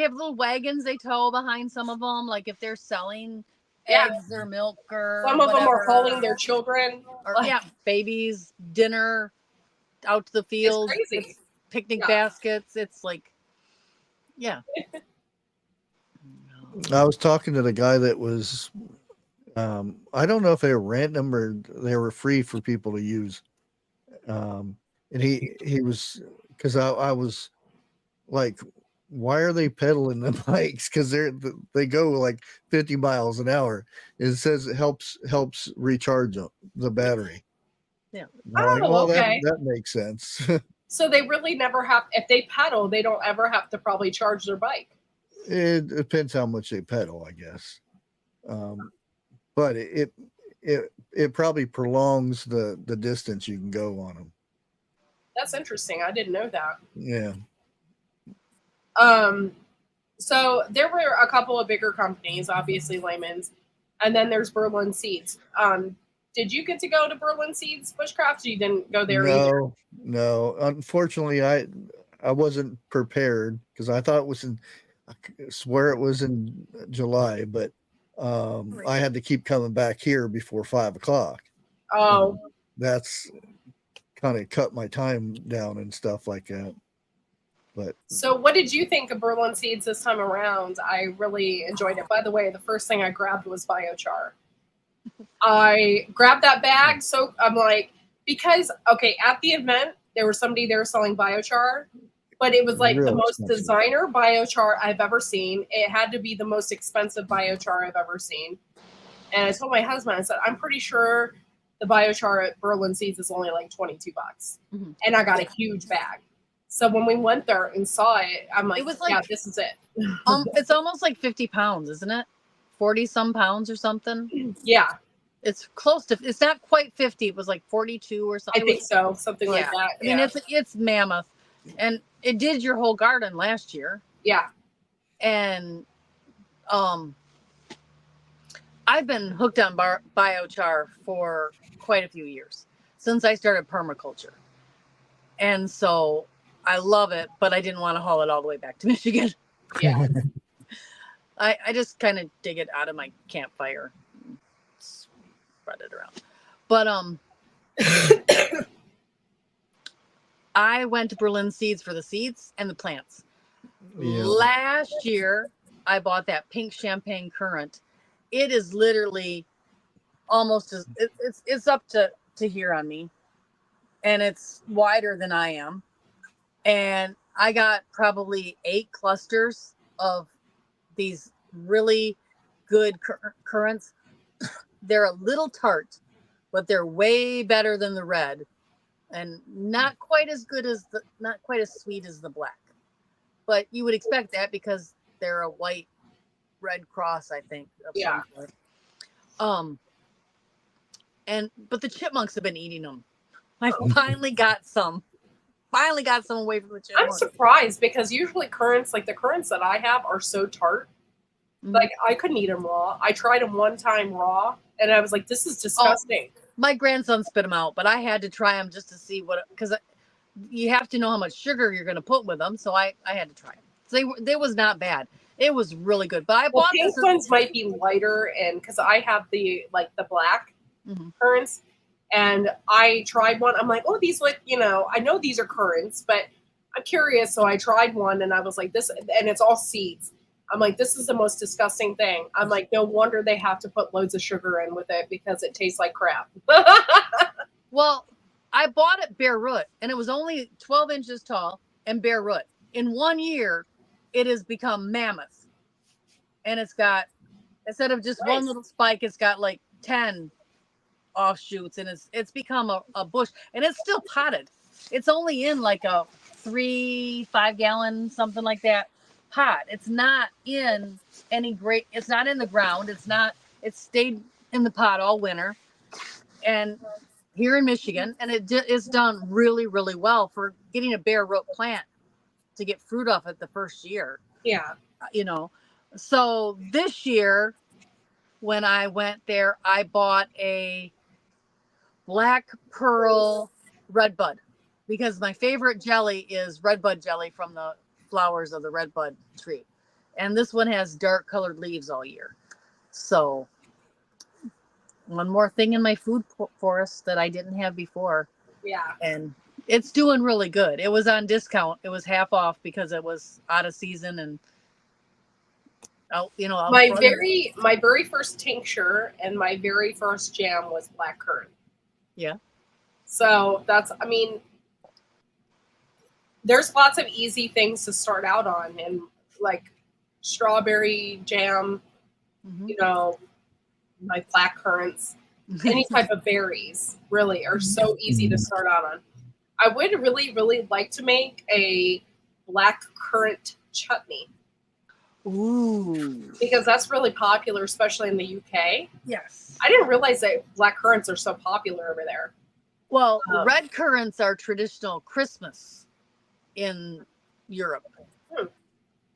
have little wagons they tow behind some of them, like if they're selling Yeah. eggs or milk or some of them are whatever. hauling their children. Or babies, dinner, out to the field, It's crazy. picnic Yeah. baskets. It's like, yeah. I was talking to the guy that was, I don't know if they were rent them or they were free for people to use. And he was, because I was like, why are they pedaling the bikes? Because they go like 50 miles an hour. It says it helps recharge the battery. Yeah. I'm like, Oh, well, okay. that makes sense. So they really never have, if they pedal, they don't ever have to probably charge their bike. It depends how much they pedal, I guess. But it probably prolongs the distance you can go on them. That's interesting. I didn't know that. Yeah. So there were a couple of bigger companies, obviously Lehman's, and then there's Berlin Seeds. Did you get to go to Berlin Seeds Bushcraft? You didn't go there either. No. Unfortunately, I wasn't prepared because I thought it was I swear it was in July, but I had to keep coming back here before 5 o'clock. Oh, That's kind of cut my time down and stuff like that. But so what did you think of Berlin Seeds this time around? I really enjoyed it. By the way, the first thing I grabbed was biochar. I grabbed that bag, so I'm like, because at the event there was somebody there selling biochar, but it was like Real the most expensive. designer biochar I've ever seen. It had to be the most expensive biochar I've ever seen. And I told my husband, I said, I'm pretty sure the biochar at Berlin Seeds is only like $22. Mhm. And I got a huge bag. So when we went there and saw it, I'm like, It was like- yeah, this is it. It's almost like 50 pounds, isn't it? 40 some pounds or something. Yeah, It's close to, it's not quite 50. It was like 42 or I something. think so. Something like that. I mean, Yeah. it's mammoth, and it did your whole garden last year. Yeah. And I've been hooked on biochar for quite a few years, since I started permaculture. And so I love it, but I didn't want to haul it all the way back to Michigan. Yeah. I just kind of dig it out of my campfire, and spread it around. But I went to Berlin Seeds for the seeds and the plants. Yeah. Last year, I bought that pink champagne currant. It is literally almost as it's up to here on me, and it's wider than I am. And I got probably 8 clusters of these really good currants. They're a little tart, but they're way better than the red, and not quite as sweet as the black. But you would expect that because they're a white Red Cross, I think. Of Yeah. some sort. But the chipmunks have been eating them. I finally got some. finally got some away from the I'm chipmunks. surprised because usually currants, like the currants that I have, are so tart. Mhm. Like I couldn't eat them raw. I tried them one time raw, and I was like, "This is disgusting." My grandson spit them out, but I had to try them just to see what, because you have to know how much sugar you're going to put with them. So I had to try them. So they was not bad. It was really good. But I Well, bought pink this. ones might be lighter, and because I have the black Mhm. currants, and I tried one. I'm like, "Oh, these look, I know these are currants, but I'm curious." So I tried one, and I was like, "This," and it's all seeds. I'm like, "This is the most disgusting thing." I'm like, "No wonder they have to put loads of sugar in with it because it tastes like crap." Well, I bought it bare root, and it was only 12 inches tall and bare root. In 1 year, it has become mammoth. And it's got, instead of just one Nice. little spike, it's got like 10 offshoots, and it's become a bush, and it's still potted. It's only in like a 5 gallon, something like that, pot. It's not in it's not in the ground. It stayed in the pot all winter. And here in Michigan, and it's done really, really well for getting a bare root plant to get fruit off it the first year. Yeah. So this year, when I went there, I bought a black pearl redbud, because my favorite jelly is redbud jelly from the flowers of the redbud tree, and this one has dark colored leaves all year. So one more thing in my food forest that I didn't have before, Yeah. and it's doing really good. It was on discount. It was half off because it was out of season, and My very first tincture and my very first jam was black currant. Yeah. So there's lots of easy things to start out on, and like strawberry jam, Mhm. like black currants, any type of berries really are so easy to start out on. I would really, really like to make a black currant chutney Ooh. because that's really popular, especially in the UK. Yes. I didn't realize that black currants are so popular over there. Well, red currants are traditional Christmas in Europe.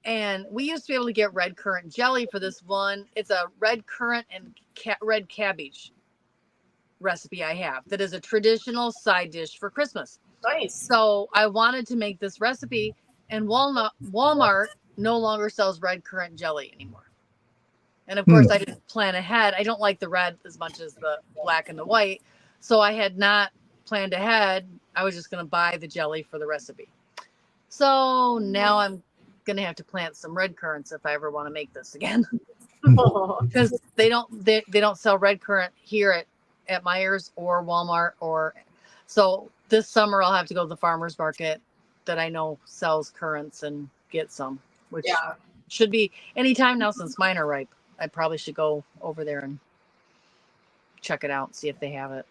And we used to be able to get red currant jelly for this one. It's a red currant and red cabbage recipe I have that is a traditional side dish for Christmas. Nice. So I wanted to make this recipe, and Walmart no longer sells red currant jelly anymore. And of course, I didn't plan ahead. I don't like the red as much as the black and the white. So I had not planned ahead. I was just going to buy the jelly for the recipe. So now I'm going to have to plant some red currants if I ever want to make this again. Because they don't sell red currant here at Myers or Walmart. So this summer I'll have to go to the farmer's market that I know sells currants and get some, which should be anytime now since mine are ripe. I probably should go over there and check it out, see if they have it.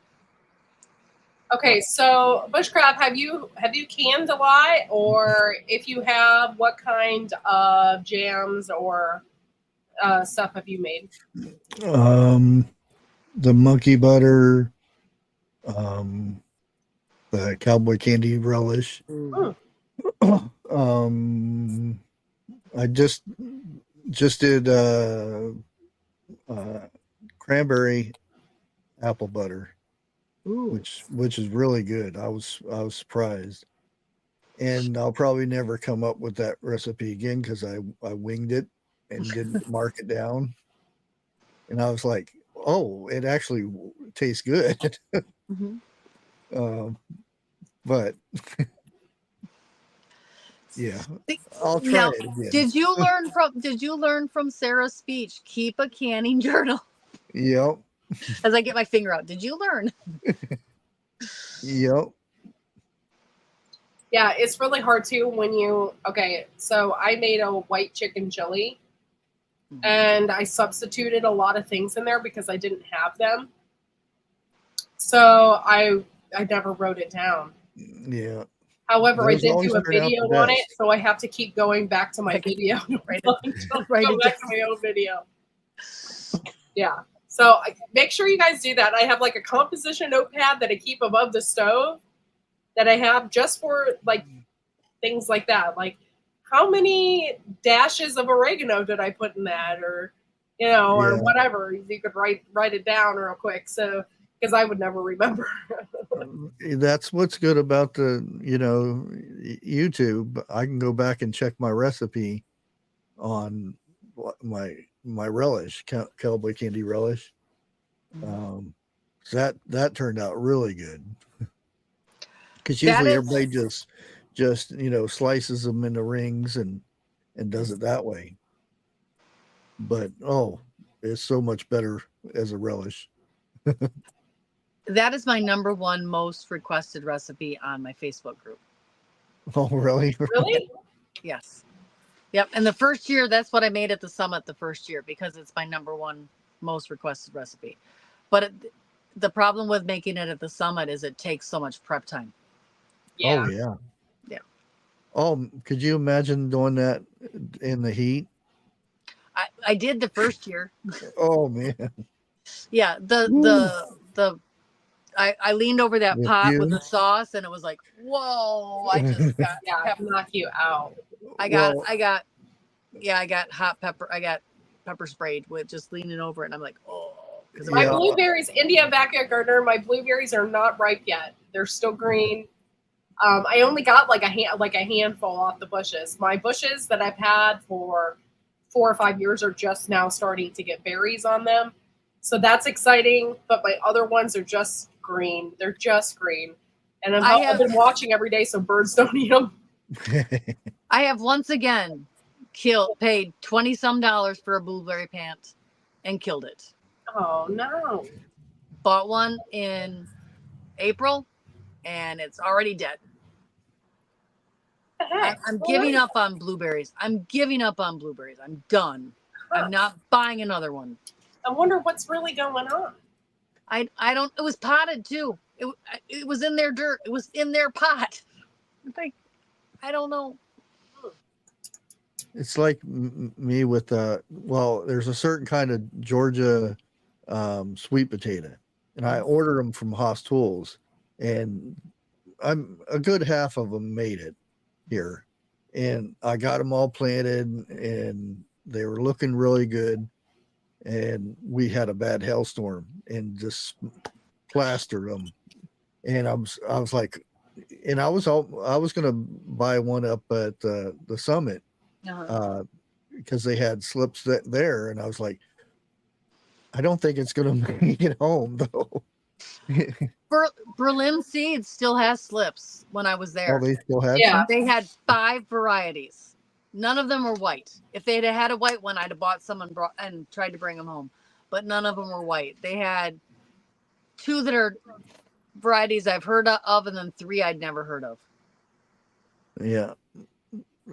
Okay, so Bushcraft, have you canned a lot, or if you have, what kind of jams or stuff have you made? The monkey butter, the cowboy candy relish. I just did cranberry apple butter. Ooh. Which is really good. I was surprised, and I'll probably never come up with that recipe again because I winged it and didn't mark it down, and I was like, oh, it actually tastes good. But yeah, I'll try it again. Did you learn from Sarah's speech? Keep a canning journal. Yep. As I get my finger out, did you learn? Yep. Yeah, it's really hard too so I made a white chicken chili, and I substituted a lot of things in there because I didn't have them. So I never wrote it down. Yeah. However, Those I did always do a turn out the video on it, best. so I have to keep going back to my video. Go back to my own video. Yeah. So make sure you guys do that. I have like a composition notepad that I keep above the stove, that I have just for like things like that. Like, how many dashes of oregano did I put in that, or or Yeah. whatever. You could write it down real quick, so because I would never remember. That's what's good about the YouTube. I can go back and check my recipe on my relish, cowboy candy relish. That turned out really good, because usually everybody just slices them into rings and does it that way. But it's so much better as a relish. That is my #1 most requested recipe on my Facebook group. Oh, really? Really? Yes. Yep. And the first year, that's what I made at the summit the first year, because it's my #1 most requested recipe. But the problem with making it at the summit is it takes so much prep time. Yeah. Oh, yeah. Yeah. Oh, could you imagine doing that in the heat? I did the first year. Oh, man. Yeah. I leaned over that With pot you? with the sauce, and it was like, whoa! I just got Knock you out. I got hot pepper. I got pepper sprayed with just leaning over it, and I'm like, oh. My blueberries, India Backyard Gardener, my blueberries are not ripe yet. They're still green. I only got like a handful off the bushes. My bushes that I've had for 4 or 5 years are just now starting to get berries on them. So that's exciting. But my other ones are just green. They're just green. And I've been watching every day so birds don't eat them. I have once again paid $20-some for a blueberry plant and killed it. Oh, no. Bought one in April, and it's already dead. I'm giving up on blueberries. I'm done. I'm not buying another one. I wonder what's really going on. I don't. It was potted too. It was in their dirt. It was in their pot. Like, I don't know. It's like me with there's a certain kind of Georgia sweet potato, and I order them from Haas Tools, and I'm a good half of them made it here, and I got them all planted, and they were looking really good, and we had a bad hailstorm and just plastered them, and I was like, and I was gonna buy one up at the summit because they had slips there, and I was like, I don't think it's gonna make it home though. Berlin Seeds still has slips. When I was there, Oh, they still have Yeah. they had 5 varieties. None of them were white. If they'd have had a white one, I'd have bought some and tried to bring them home. But none of them were white. They had 2 that are varieties I've heard of, and then 3 I'd never heard of. Yeah,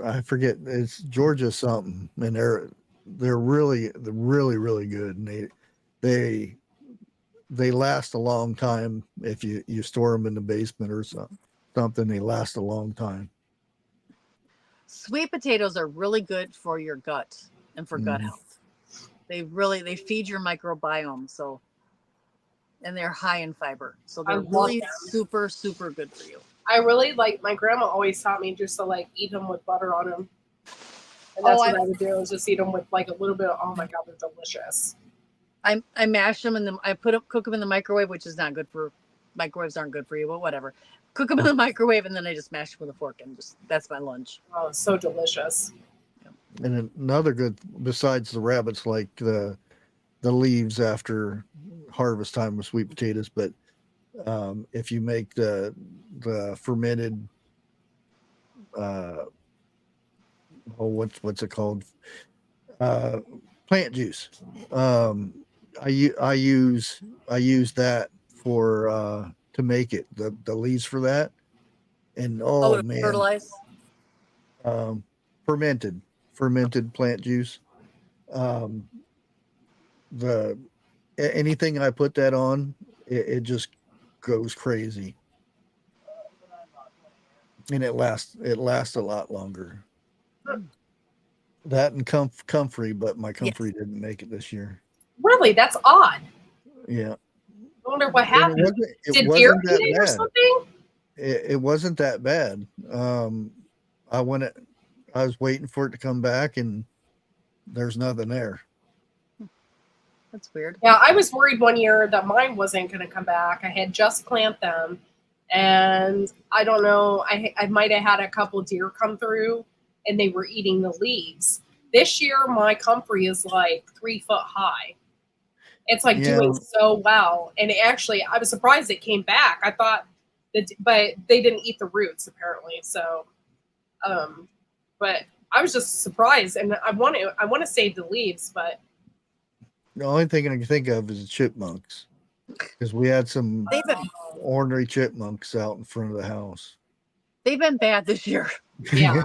I forget. It's Georgia something, and they're really good, and they last a long time if you store them in the basement or something. They last a long time. Sweet potatoes are really good for your gut and for gut health. They feed your microbiome, and they're high in fiber, so they're really super, super good for you. I really my grandma always taught me just to eat them with butter on them. And that's what I would do, is just eat them with a little bit of, oh my God, they're delicious. I mash them, and I cook them in the microwave, which is not good for, microwaves aren't good for you, but whatever. Cook them in the microwave, and then I just mash them with a fork, and that's my lunch. Oh, it's so delicious. And another good, besides the rabbits, like the leaves after harvest time with sweet potatoes, but if you make the fermented what's it called, plant juice, I use that for to make it, the leaves for that, and man, fertilize. Fermented plant juice. Anything I put that on, it just goes crazy, and it lasts a lot longer. That and comfrey, but my comfrey didn't make it this year. Really? That's odd. Yeah. I wonder what happened. It Did wasn't deer that eat it or bad. something? it wasn't that bad. I was waiting for it to come back, and there's nothing there. That's weird. Yeah, I was worried one year that mine wasn't going to come back. I had just planted them, and I don't know, I might have had a couple deer come through, and they were eating the leaves. This year, my comfrey is like 3 foot high. It's like doing so well, and I was surprised it came back. I thought but they didn't eat the roots apparently. So, but I was just surprised, and I want to save the leaves, but The only thing I can think of is the chipmunks, because we had some ornery chipmunks out in front of the house. They've been bad this year. yeah.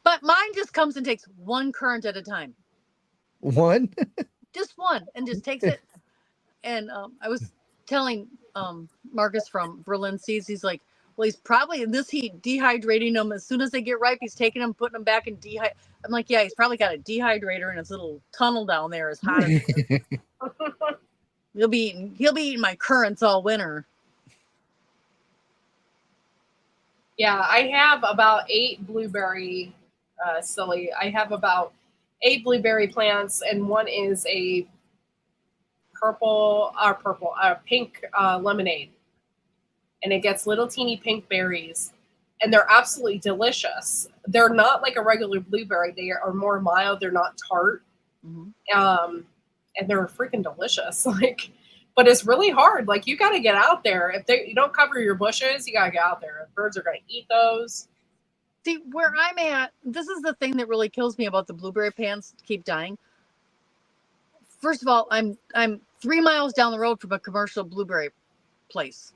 But mine just comes and takes one currant at a time. One? Just one, and just takes it. And I was telling Marcus from Berlin Seeds, he's like, well, he's probably in this heat dehydrating them. As soon as they get ripe, he's taking them, putting them back in dehydrate. I'm like, yeah, he's probably got a dehydrator in his little tunnel down there. As hot as it is. He'll be eating my currants all winter. Yeah, I have about 8 blueberry, I have about 8 blueberry plants, and one is a pink lemonade. And it gets little teeny pink berries, and they're absolutely delicious. They're not like a regular blueberry. They are more mild. They're not tart. Mm-hmm. And they're freaking delicious. But it's really hard. Like, you got to get out there. If you don't cover your bushes, you got to get out there. Birds are going to eat those. See, where I'm at, this is the thing that really kills me about the blueberry plants keep dying. First of all, I'm 3 miles down the road from a commercial blueberry place.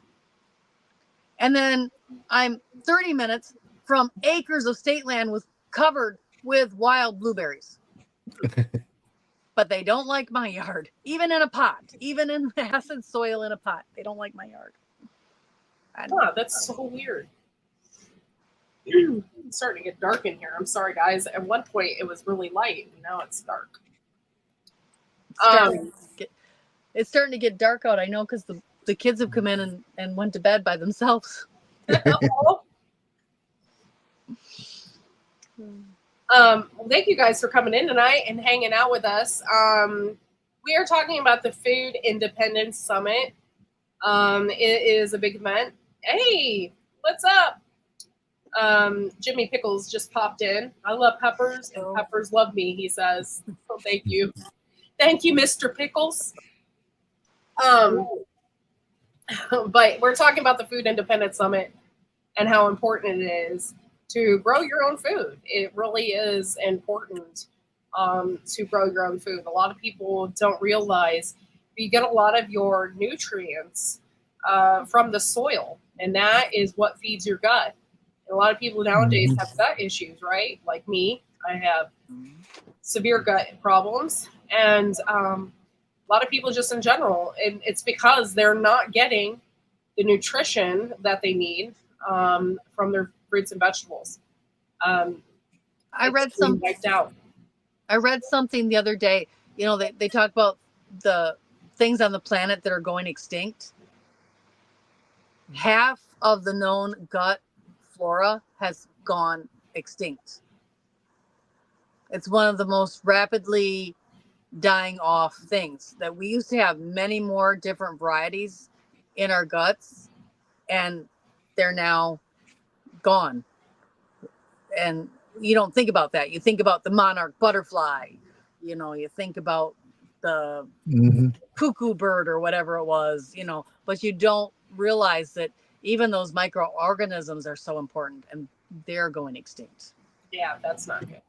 And then I'm 30 minutes from acres of state land covered with wild blueberries. But they don't like my yard, even in a pot, even in acid soil in a pot. They don't like my yard. That's so weird. It's starting to get dark in here. I'm sorry, guys. At one point, it was really light, and now it's dark. It's starting to get dark out. I know, because the kids have come in and went to bed by themselves. Well, thank you guys for coming in tonight and hanging out with us. We are talking about the Food Independence Summit. It is a big event. Hey, what's up? Jimmy Pickles just popped in. I love peppers, and peppers love me, he says. So thank you. Thank you, Mr. Pickles. But we're talking about the Food Independence Summit and how important it is to grow your own food. It really is important to grow your own food. A lot of people don't realize you get a lot of your nutrients from the soil, and that is what feeds your gut. And a lot of people nowadays have gut issues, right? Like me, I have severe gut problems, and a lot of people just in general, and it's because they're not getting the nutrition that they need from their fruits and vegetables. I read something the other day. You know, they talk about the things on the planet that are going extinct. Half of the known gut flora has gone extinct. It's one of the most rapidly dying off things. That we used to have many more different varieties in our guts, and they're now gone. And you don't think about that. You think about the monarch butterfly, you think about the cuckoo bird or whatever it was, but you don't realize that even those microorganisms are so important, and they're going extinct. Yeah, that's not good.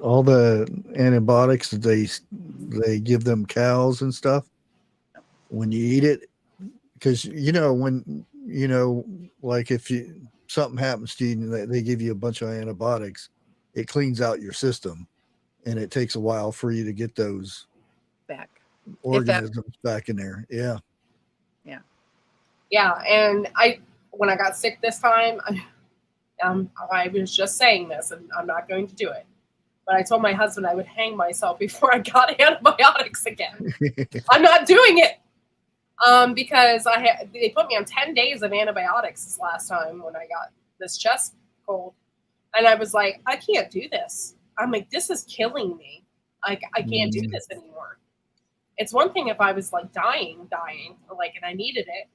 All the antibiotics that they give them cows and stuff, when you eat it, because like if something happens to you and they give you a bunch of antibiotics, it cleans out your system, and it takes a while for you to get those organisms back in there. Yeah. And when I got sick this time, I was just saying this, and I'm not going to do it, but I told my husband I would hang myself before I got antibiotics again. I'm not doing it. Because they put me on 10 days of antibiotics this last time when I got this chest cold. And I was like, I can't do this. I'm like, this is killing me. Like, I can't do this anymore. It's one thing if I was like dying, like, and I needed it.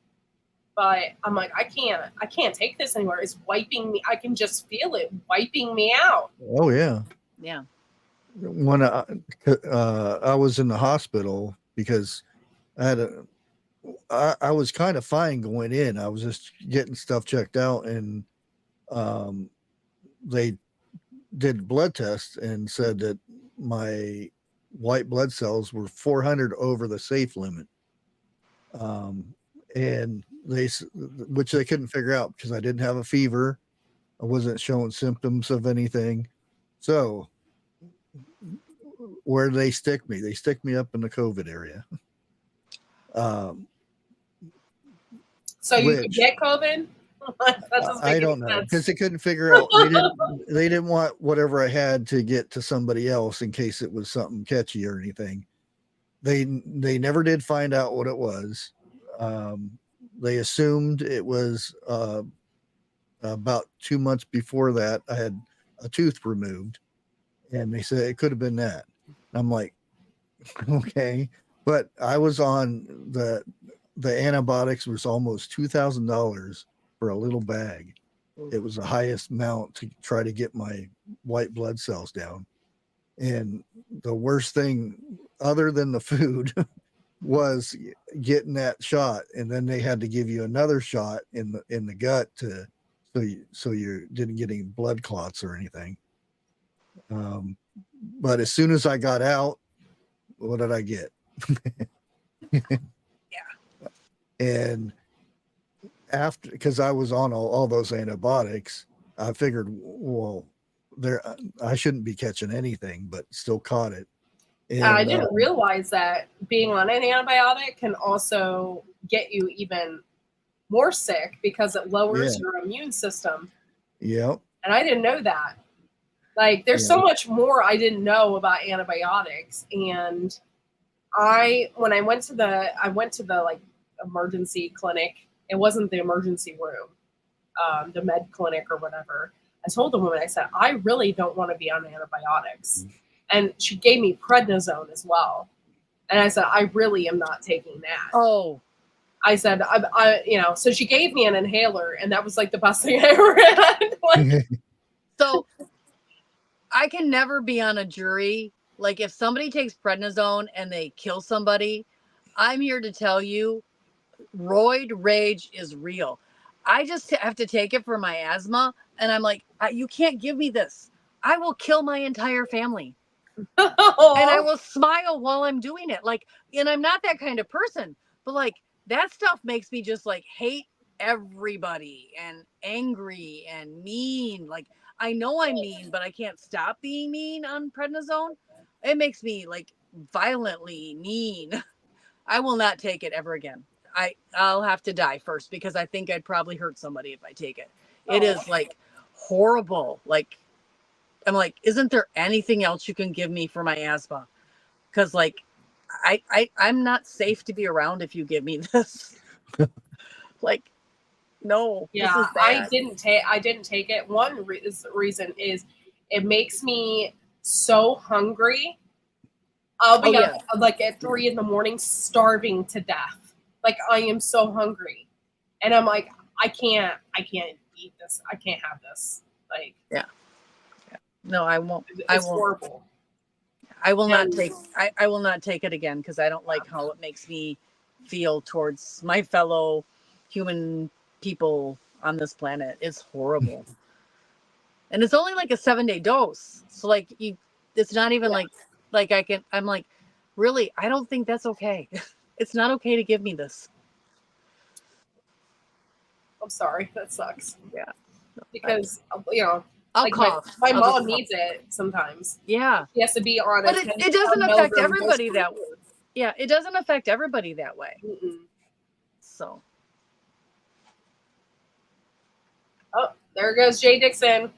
But I'm like, I can't take this anymore. It's wiping me. I can just feel it wiping me out. Oh yeah. Yeah. When I was in the hospital because I was kind of fine going in. I was just getting stuff checked out, and they did blood tests and said that my white blood cells were 400 over the safe limit. And which they couldn't figure out because I didn't have a fever. I wasn't showing symptoms of anything. So where do they stick me? They stick me up in the COVID area. So you could get COVID? I don't know because they couldn't figure out. They didn't want whatever I had to get to somebody else in case it was something catchy or anything. They never did find out what it was. They assumed it was about 2 months before that I had a tooth removed, and they said it could have been that. I'm like, okay, but I was on the antibiotics was almost $2,000 for a little bag. It was the highest amount to try to get my white blood cells down. And the worst thing, other than the food, was getting that shot. And then they had to give you another shot in the gut so you didn't get any blood clots or anything. But as soon as I got out, what did I get? Yeah. And after, because I was on all those antibiotics, I figured, well, I shouldn't be catching anything, but still caught it. And I didn't realize that being on an antibiotic can also get you even more sick because it lowers your immune system. Yep. And I didn't know that. Like, there's so much more I didn't know about antibiotics. And when I went to the like emergency clinic, it wasn't the emergency room, the med clinic or whatever. I told the woman, I said, I really don't want to be on antibiotics. And she gave me prednisone as well. And I said, I really am not taking that. Oh. I said, so she gave me an inhaler, and that was like the best thing I ever had. Like, so I can never be on a jury. Like, if somebody takes prednisone and they kill somebody, I'm here to tell you, roid rage is real. I just have to take it for my asthma. And I'm like, you can't give me this. I will kill my entire family. And I will smile while I'm doing it. Like, and I'm not that kind of person, but like that stuff makes me just like hate everybody and angry and mean. Like, I know I'm mean, but I can't stop being mean on prednisone. It makes me like violently mean. I will not take it ever again. I'll have to die first because I think I'd probably hurt somebody if I take it. It is like horrible. Like, I'm like, isn't there anything else you can give me for my asthma? Because like, I'm not safe to be around if you give me this. Like, no. Yeah, this is bad. I didn't take it. One reason is it makes me so hungry. I'll be up like at 3 a.m, starving to death. Like, I am so hungry, and I'm like, I can't eat this. I can't have this. Like, yeah. No, I won't. It's horrible. I will not take. I will not take it again because I don't like how it makes me feel towards my fellow human people on this planet. It's horrible, and it's only like a 7-day dose. So like it's not even like I can. I'm like, really? I don't think that's okay. It's not okay to give me this. I'm sorry. That sucks. Yeah. Because I'll like cough. my mom needs it sometimes. Yeah. She has to be on but it doesn't affect everybody that way. way. Yeah, it doesn't affect everybody that way. Mm-mm. So. Oh, there goes Jay Dixon.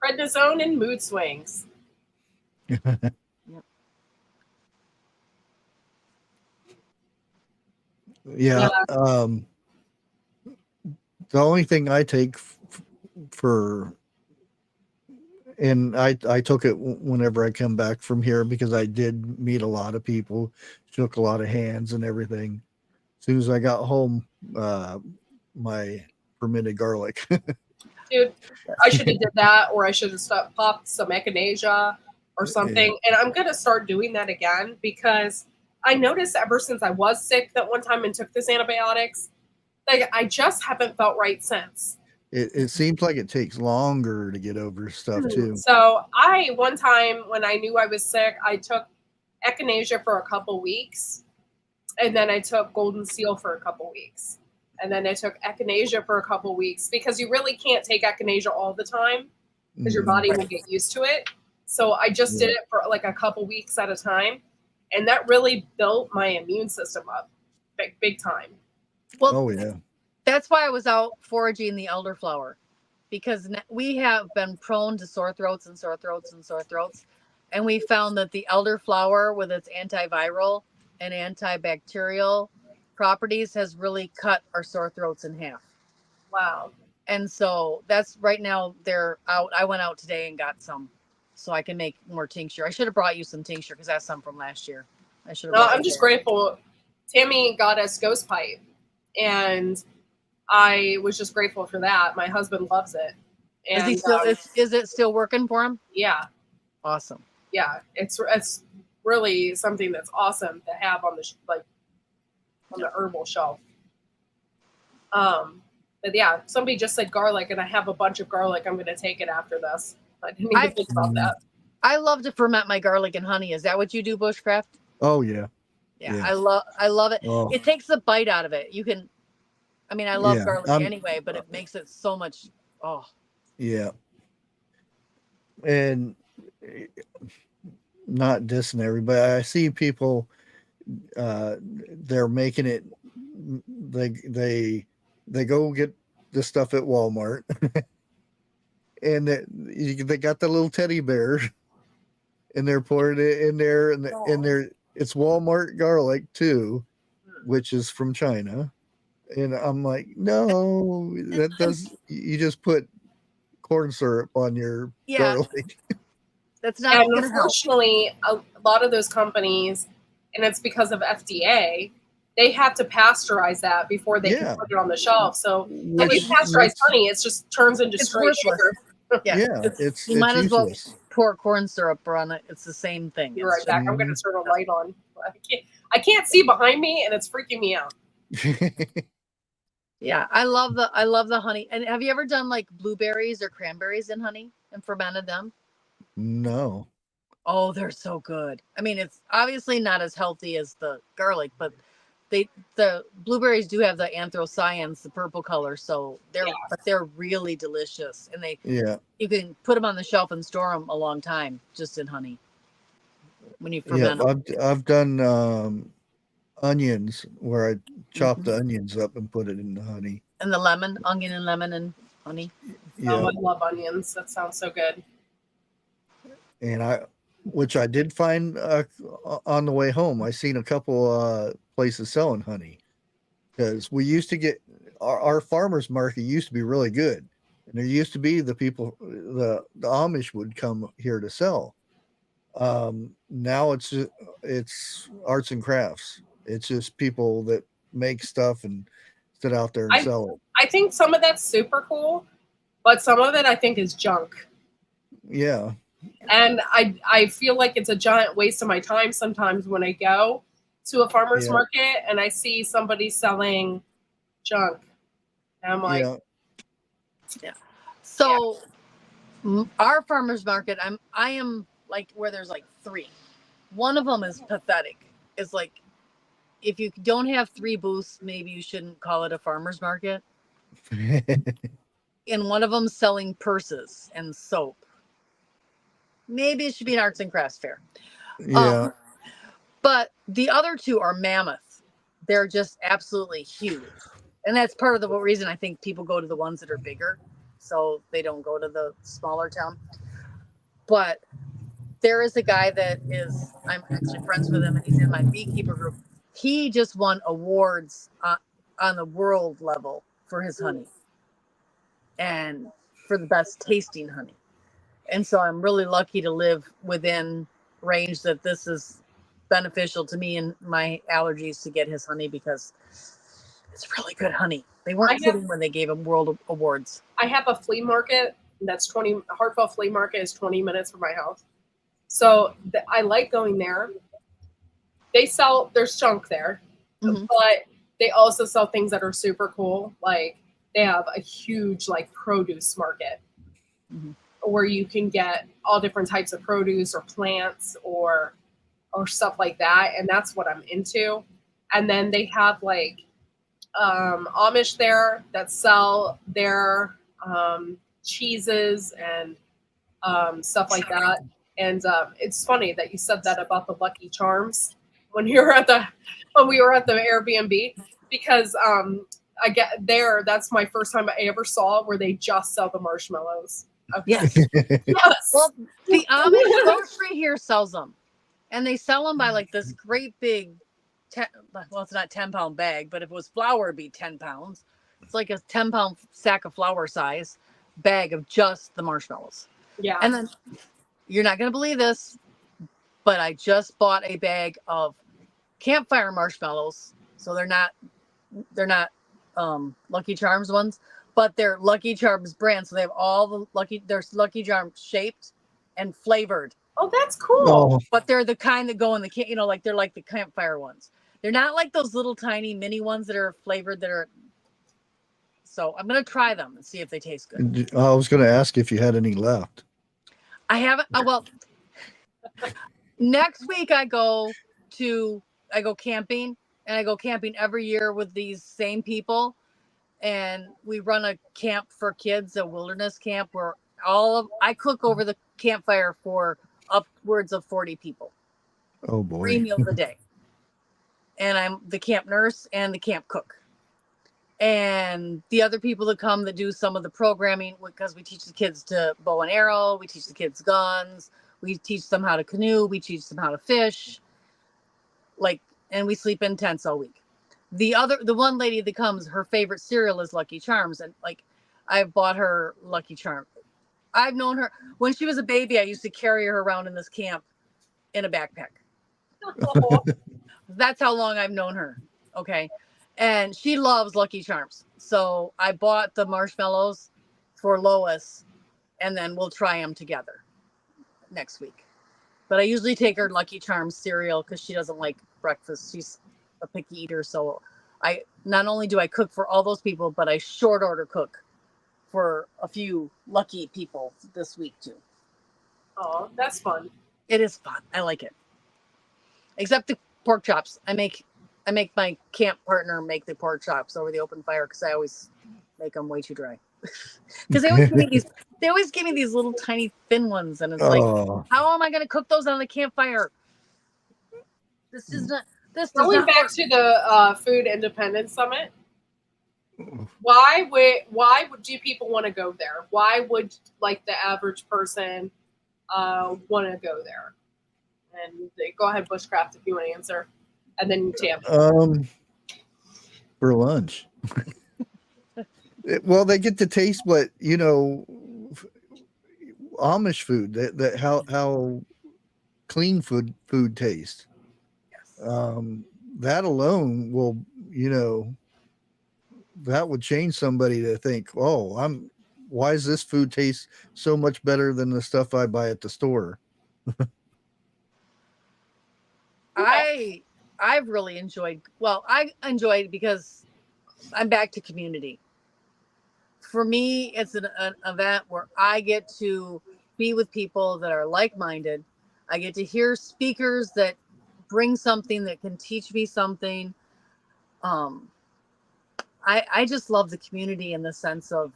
Prednisone and mood swings. Yeah. The only thing I take for, and I took it whenever I come back from here because I did meet a lot of people, shook a lot of hands and everything. As soon as I got home, my fermented garlic. Dude, I should have did that, or I should have popped some echinacea or something. And I'm gonna start doing that again because I noticed ever since I was sick that one time and took this antibiotics, like I just haven't felt right since. It seems like it takes longer to get over stuff too. So one time when I knew I was sick, I took echinacea for a couple weeks, and then I took golden seal for a couple weeks. And then I took echinacea for a couple weeks because you really can't take echinacea all the time because your body will get used to it. So I just did it for like a couple weeks at a time. And that really built my immune system up big time. Well, Oh yeah. that's why I was out foraging the elderflower, because we have been prone to sore throats and sore throats and sore throats. And we found that the elderflower, with its antiviral and antibacterial properties, has really cut our sore throats in half. Wow. And so that's right now they're out. I went out today and got some so I can make more tincture. I should have brought you some tincture because that's some from last year. I should have. No, I'm just grateful. Tammy got us Ghost Pipe, and I was just grateful for that. My husband loves it. And, is it still working for him? Yeah. Awesome. Yeah, it's really something that's awesome to have on the on the herbal shelf. But yeah, somebody just said garlic, and I have a bunch of garlic. I'm going to take it after this. I didn't even think about that. I love to ferment my garlic and honey. Is that what you do, Bushcraft? Oh yeah. Yeah. I love it. Oh. It takes the bite out of it. You can. I mean, I love garlic anyway, but it makes it so much. Oh. Yeah. And not dissing everybody, I see people. They're making it. They go get the stuff at Walmart, and they got the little teddy bear, and they're pouring it in there, and it's Walmart garlic too, which is from China, and I'm like, no, that does. You just put corn syrup on your garlic. That's not. And unfortunately, a lot of those companies, and it's because of FDA, they have to paysterize that before they can put it on the shelf. So when you pasteurize honey, it just turns into straight sugar. It's you might as well useless. pour corn syrup on it. It's the same thing. You're right back. I'm going to turn a light on. I can't see behind me, and it's freaking me out. Yeah, I love the honey. And have you ever done like blueberries or cranberries in honey and fermented them? No. Oh, they're so good. I mean, it's obviously not as healthy as the garlic, but the blueberries do have the anthocyanins, the purple color, so they're really delicious. And you can put them on the shelf and store them a long time just in honey when you ferment them. I've done onions where I chop the onions up and put it in the honey. And the onion and lemon and honey. Yeah. Oh, I love onions. That sounds so good. And which I did find on the way home. I seen a couple places selling honey, because we used to get our farmers market used to be really good, and there used to be the people, the Amish would come here to sell. Now it's arts and crafts. It's just people that make stuff and sit out there and sell it. I think some of that's super cool, but some of it I think is junk. Yeah. And I feel like it's a giant waste of my time sometimes when I go to a farmer's market and I see somebody selling junk. And I'm like, So our farmer's market, I am like where there's like 3. One of them is pathetic. It's like, if you don't have 3 booths, maybe you shouldn't call it a farmer's market. And one of them selling purses and soap. Maybe it should be an arts and crafts fair. Yeah. But the other 2 are mammoth. They're just absolutely huge. And that's part of the reason I think people go to the ones that are bigger, so they don't go to the smaller town. But there is a guy that I'm actually friends with him, and he's in my beekeeper group. He just won awards on the world level for his honey and for the best tasting honey. And so I'm really lucky to live within range that this is beneficial to me and my allergies to get his honey, because it's really good honey. They weren't kidding when they gave him world awards. I have a flea market that's Hartwell Flea Market is 20 minutes from my house. So I like going there. They sell, there's junk there, Mhm. but they also sell things that are super cool. Like they have a huge like produce market Mhm. where you can get all different types of produce or plants or stuff like that. And that's what I'm into. And then they have like Amish there that sell their cheeses and stuff like that. And it's funny that you said that about the Lucky Charms when we were at the Airbnb, because I get there. That's my first time I ever saw where they just sell the marshmallows. Yes. Yes. Well, the Amish grocery here sells them, and they sell them by like this great big, well, it's not 10-pound bag, but if it was flour, it'd be 10 pounds. It's like a 10-pound sack of flour size bag of just the marshmallows. Yeah. And then you're not going to believe this, but I just bought a bag of campfire marshmallows. So they're not Lucky Charms ones, but they're Lucky Charms brand. So they have all the there's Lucky Charms shaped and flavored. Oh, that's cool. Oh, But they're the kind that go in the like they're like the campfire ones. They're not like those little tiny mini ones that are flavored that are. So I'm gonna try them and see if they taste good. I was going to ask if you had any left. I haven't. Well, next week I go camping, and I go camping every year with these same people, and we run a camp for kids, a wilderness camp where I cook over the campfire for upwards of 40 people. Oh boy. 3 meals a day. And I'm the camp nurse and the camp cook. And the other people that come that do some of the programming, because we teach the kids to bow and arrow, we teach the kids guns, we teach them how to canoe, we teach them how to fish, and we sleep in tents all week. The one lady that comes, her favorite cereal is Lucky Charms, and I've bought her Lucky Charm. I've known her when she was a baby. I used to carry her around in this camp in a backpack. That's how long I've known her. Okay. And she loves Lucky Charms. So I bought the marshmallows for Lois, and then we'll try them together next week. But I usually take her Lucky Charms cereal because she doesn't like breakfast. She's a picky eater. So I not only do I cook for all those people, but I short order cook for a few lucky people this week too. Oh, that's fun. It is fun. I like it. Except the pork chops. I make my camp partner make the pork chops over the open fire because I always make them way too dry. Because they always give me these little tiny thin ones, and it's like, how am I going to cook those on the campfire? Going back to the Food Independence Summit, why would people want to go there? Why would the average person want to go there? And go ahead, Bushcraft, if you want to answer, and then Tam. For lunch. Well, they get to taste what Amish food, that how clean food tastes. Yes. That alone will, that would change somebody to think, oh, why does this food taste so much better than the stuff I buy at the store? I've really enjoyed. Well, I enjoyed because I'm back to community. For me, it's an event where I get to be with people that are like-minded. I get to hear speakers that bring something that can teach me something. I just love the community in the sense of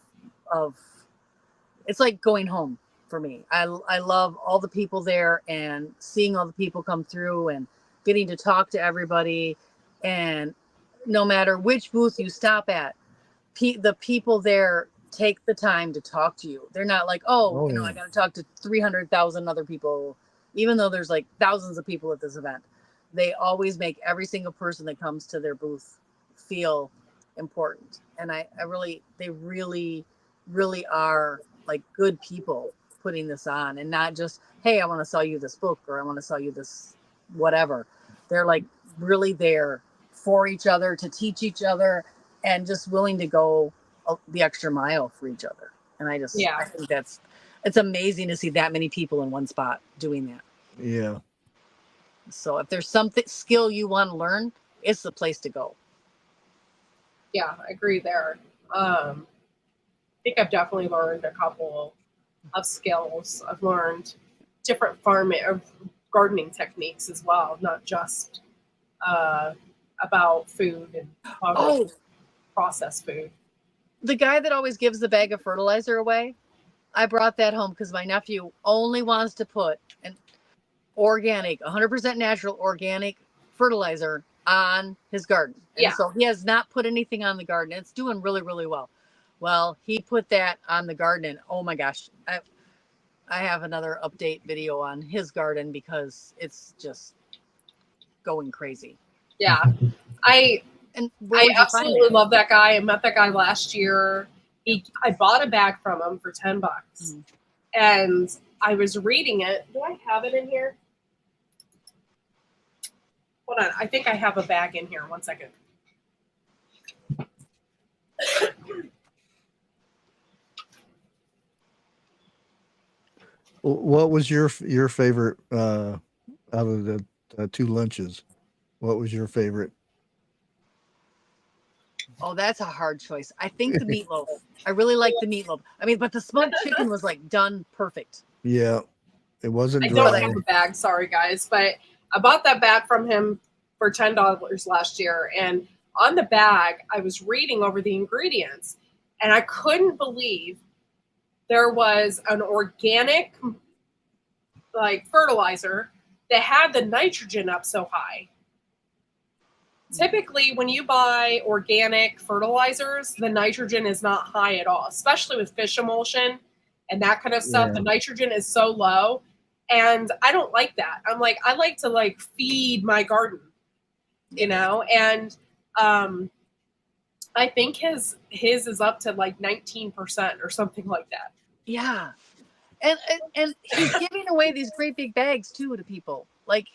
it's like going home for me. I love all the people there and seeing all the people come through and getting to talk to everybody. And no matter which booth you stop at, the people there take the time to talk to you. They're not like, I got to talk to 300,000 other people, even though there's thousands of people at this event. they always make every single person that comes to their booth feel important. And they really, really are like good people putting this on, and not just, hey, I want to sell you this book, or I want to sell you this whatever. They're like really there for each other, to teach each other, and just willing to go the extra mile for each other. And I think it's amazing to see that many people in one spot doing that. Yeah. So if there's something skill you want to learn, it's the place to go. Yeah, I agree there. I think I've definitely learned a couple of skills. I've learned different farming or gardening techniques as well, not just about food and how to process food. The guy that always gives the bag of fertilizer away, I brought that home because my nephew only wants to put an organic, 100% natural organic fertilizer on his garden. And so he has not put anything on the garden. It's doing really, really well. Well, he put that on the garden, and oh my gosh, I have another update video on his garden because it's just going crazy. Yeah. I absolutely love that guy. I met that guy last year. I bought a bag from him for $10. Mm-hmm. And I was reading it. Do I have it in here? Hold on. I think I have a bag in here. 1 second. What was your favorite out of the two lunches? What was your favorite? Oh, that's a hard choice. I think the meatloaf. I really like the meatloaf. I mean, but the smoked chicken was like done perfect. Yeah, it wasn't dry. I don't have a bag. Sorry, guys, but I bought that bag from him for $10 last year, and on the bag, I was reading over the ingredients, and I couldn't believe there was an organic like fertilizer that had the nitrogen up so high. Typically, when you buy organic fertilizers, the nitrogen is not high at all, especially with fish emulsion and that kind of stuff. Yeah. The nitrogen is so low, and I don't like that. I'm like, I like to like feed my garden, you know, and I think his is up to like 19% or something like that. Yeah. And he's giving away these great big bags too to people. Like,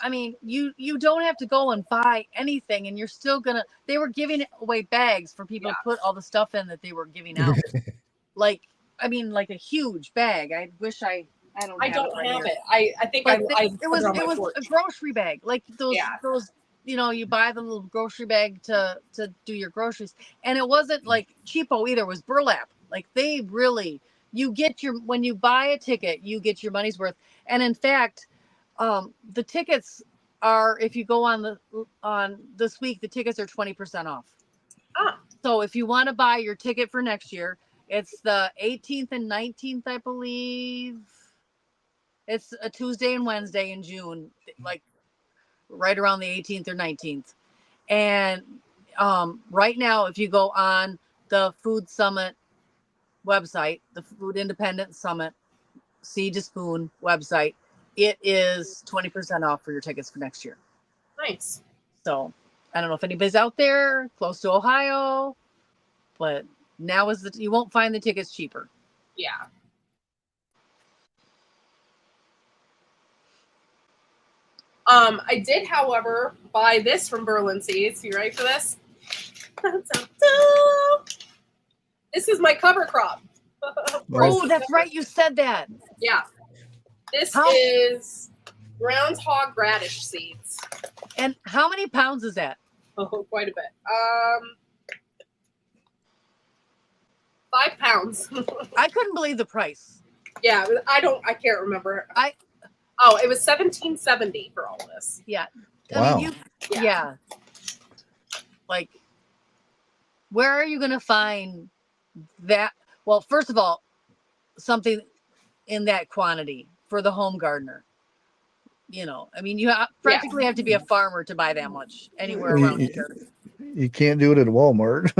I mean, you don't have to go and buy anything, and you're still they were giving away bags for people to put all the stuff in that they were giving out. Like, I mean, like a huge bag. I wish I don't have it. I think it was a grocery bag. Like those, you know, you buy the little grocery bag to do your groceries. And it wasn't like cheapo either. It was burlap. Like they really, when you buy a ticket, you get your money's worth. And in fact, the tickets are, if you go on this week, the tickets are 20% off. So if you want to buy your ticket for next year, it's the 18th and 19th, I believe. It's a Tuesday and Wednesday in June, like right around the 18th or 19th. And right now, if you go on the Food Summit website, the Food Independent Summit, Seed to Spoon website, it is 20% off for your tickets for next year. Nice. So I don't know if anybody's out there close to Ohio, but now you won't find the tickets cheaper. Yeah. I did, however, buy this from Berlin Seeds. You ready for this? This is my cover crop. Oh, that's right. You said that. Yeah. This is groundhog radish seeds. And how many pounds is that? Oh, quite a bit. 5 pounds. I couldn't believe the price. Yeah, I can't remember. It was $17.70 for all this. Yeah. Wow. I mean, yeah. Like, where are you going to find that? Well, first of all, something in that quantity for the home gardener. You know, I mean, you practically have to be a farmer to buy that much anywhere around here. You can't do it at Walmart.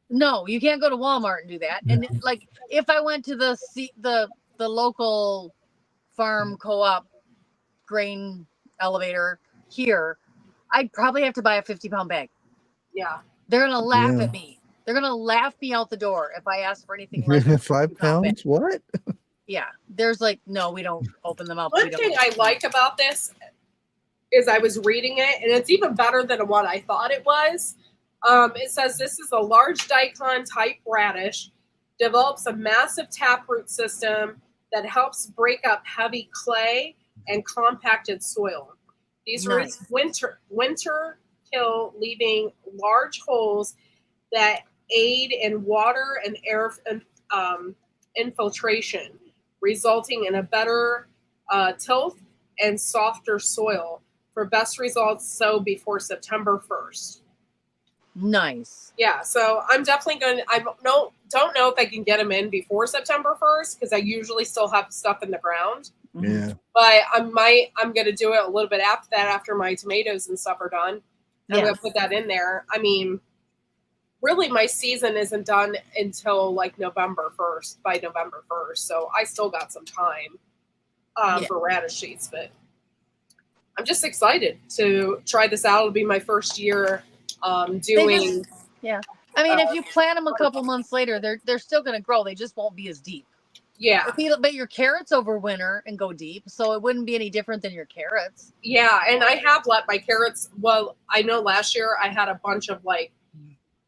No, you can't go to Walmart and do that. And like, if I went to the local farm co-op grain elevator here, I'd probably have to buy a 50-pound bag. Yeah. They're gonna laugh Yeah. at me. They're gonna laugh me out the door if I ask for anything less than a 5 50-pound bag. pounds? What? Yeah, there's like, no, we don't open them up. One We don't. thing I like about this is I was reading it, and it's even better than what I thought it was. It says this is a large daikon type radish, develops a massive taproot system that helps break up heavy clay and compacted soil. These roots winter kill, leaving large holes that aid in water and air infiltration, resulting in a better tilth and softer soil. For best results, sow before September 1st. Nice. Yeah, so I'm definitely going to, I don't know if I can get them in before September 1st because I usually still have stuff in the ground. Mhm. Yeah. But I'm going to do it a little bit after that, after my tomatoes and stuff are done. I'm going to put that in there. I mean, really my season isn't done until like November 1st, by November 1st. So I still got some time for radish seeds, but I'm just excited to try this out. It'll be my first year doing. Yeah. I mean, if you plant them a couple months later, they're still going to grow. They just won't be as deep. Yeah. But your carrots overwinter and go deep, so it wouldn't be any different than your carrots. Yeah, and I have let my carrots. Well, I know last year I had a bunch of like,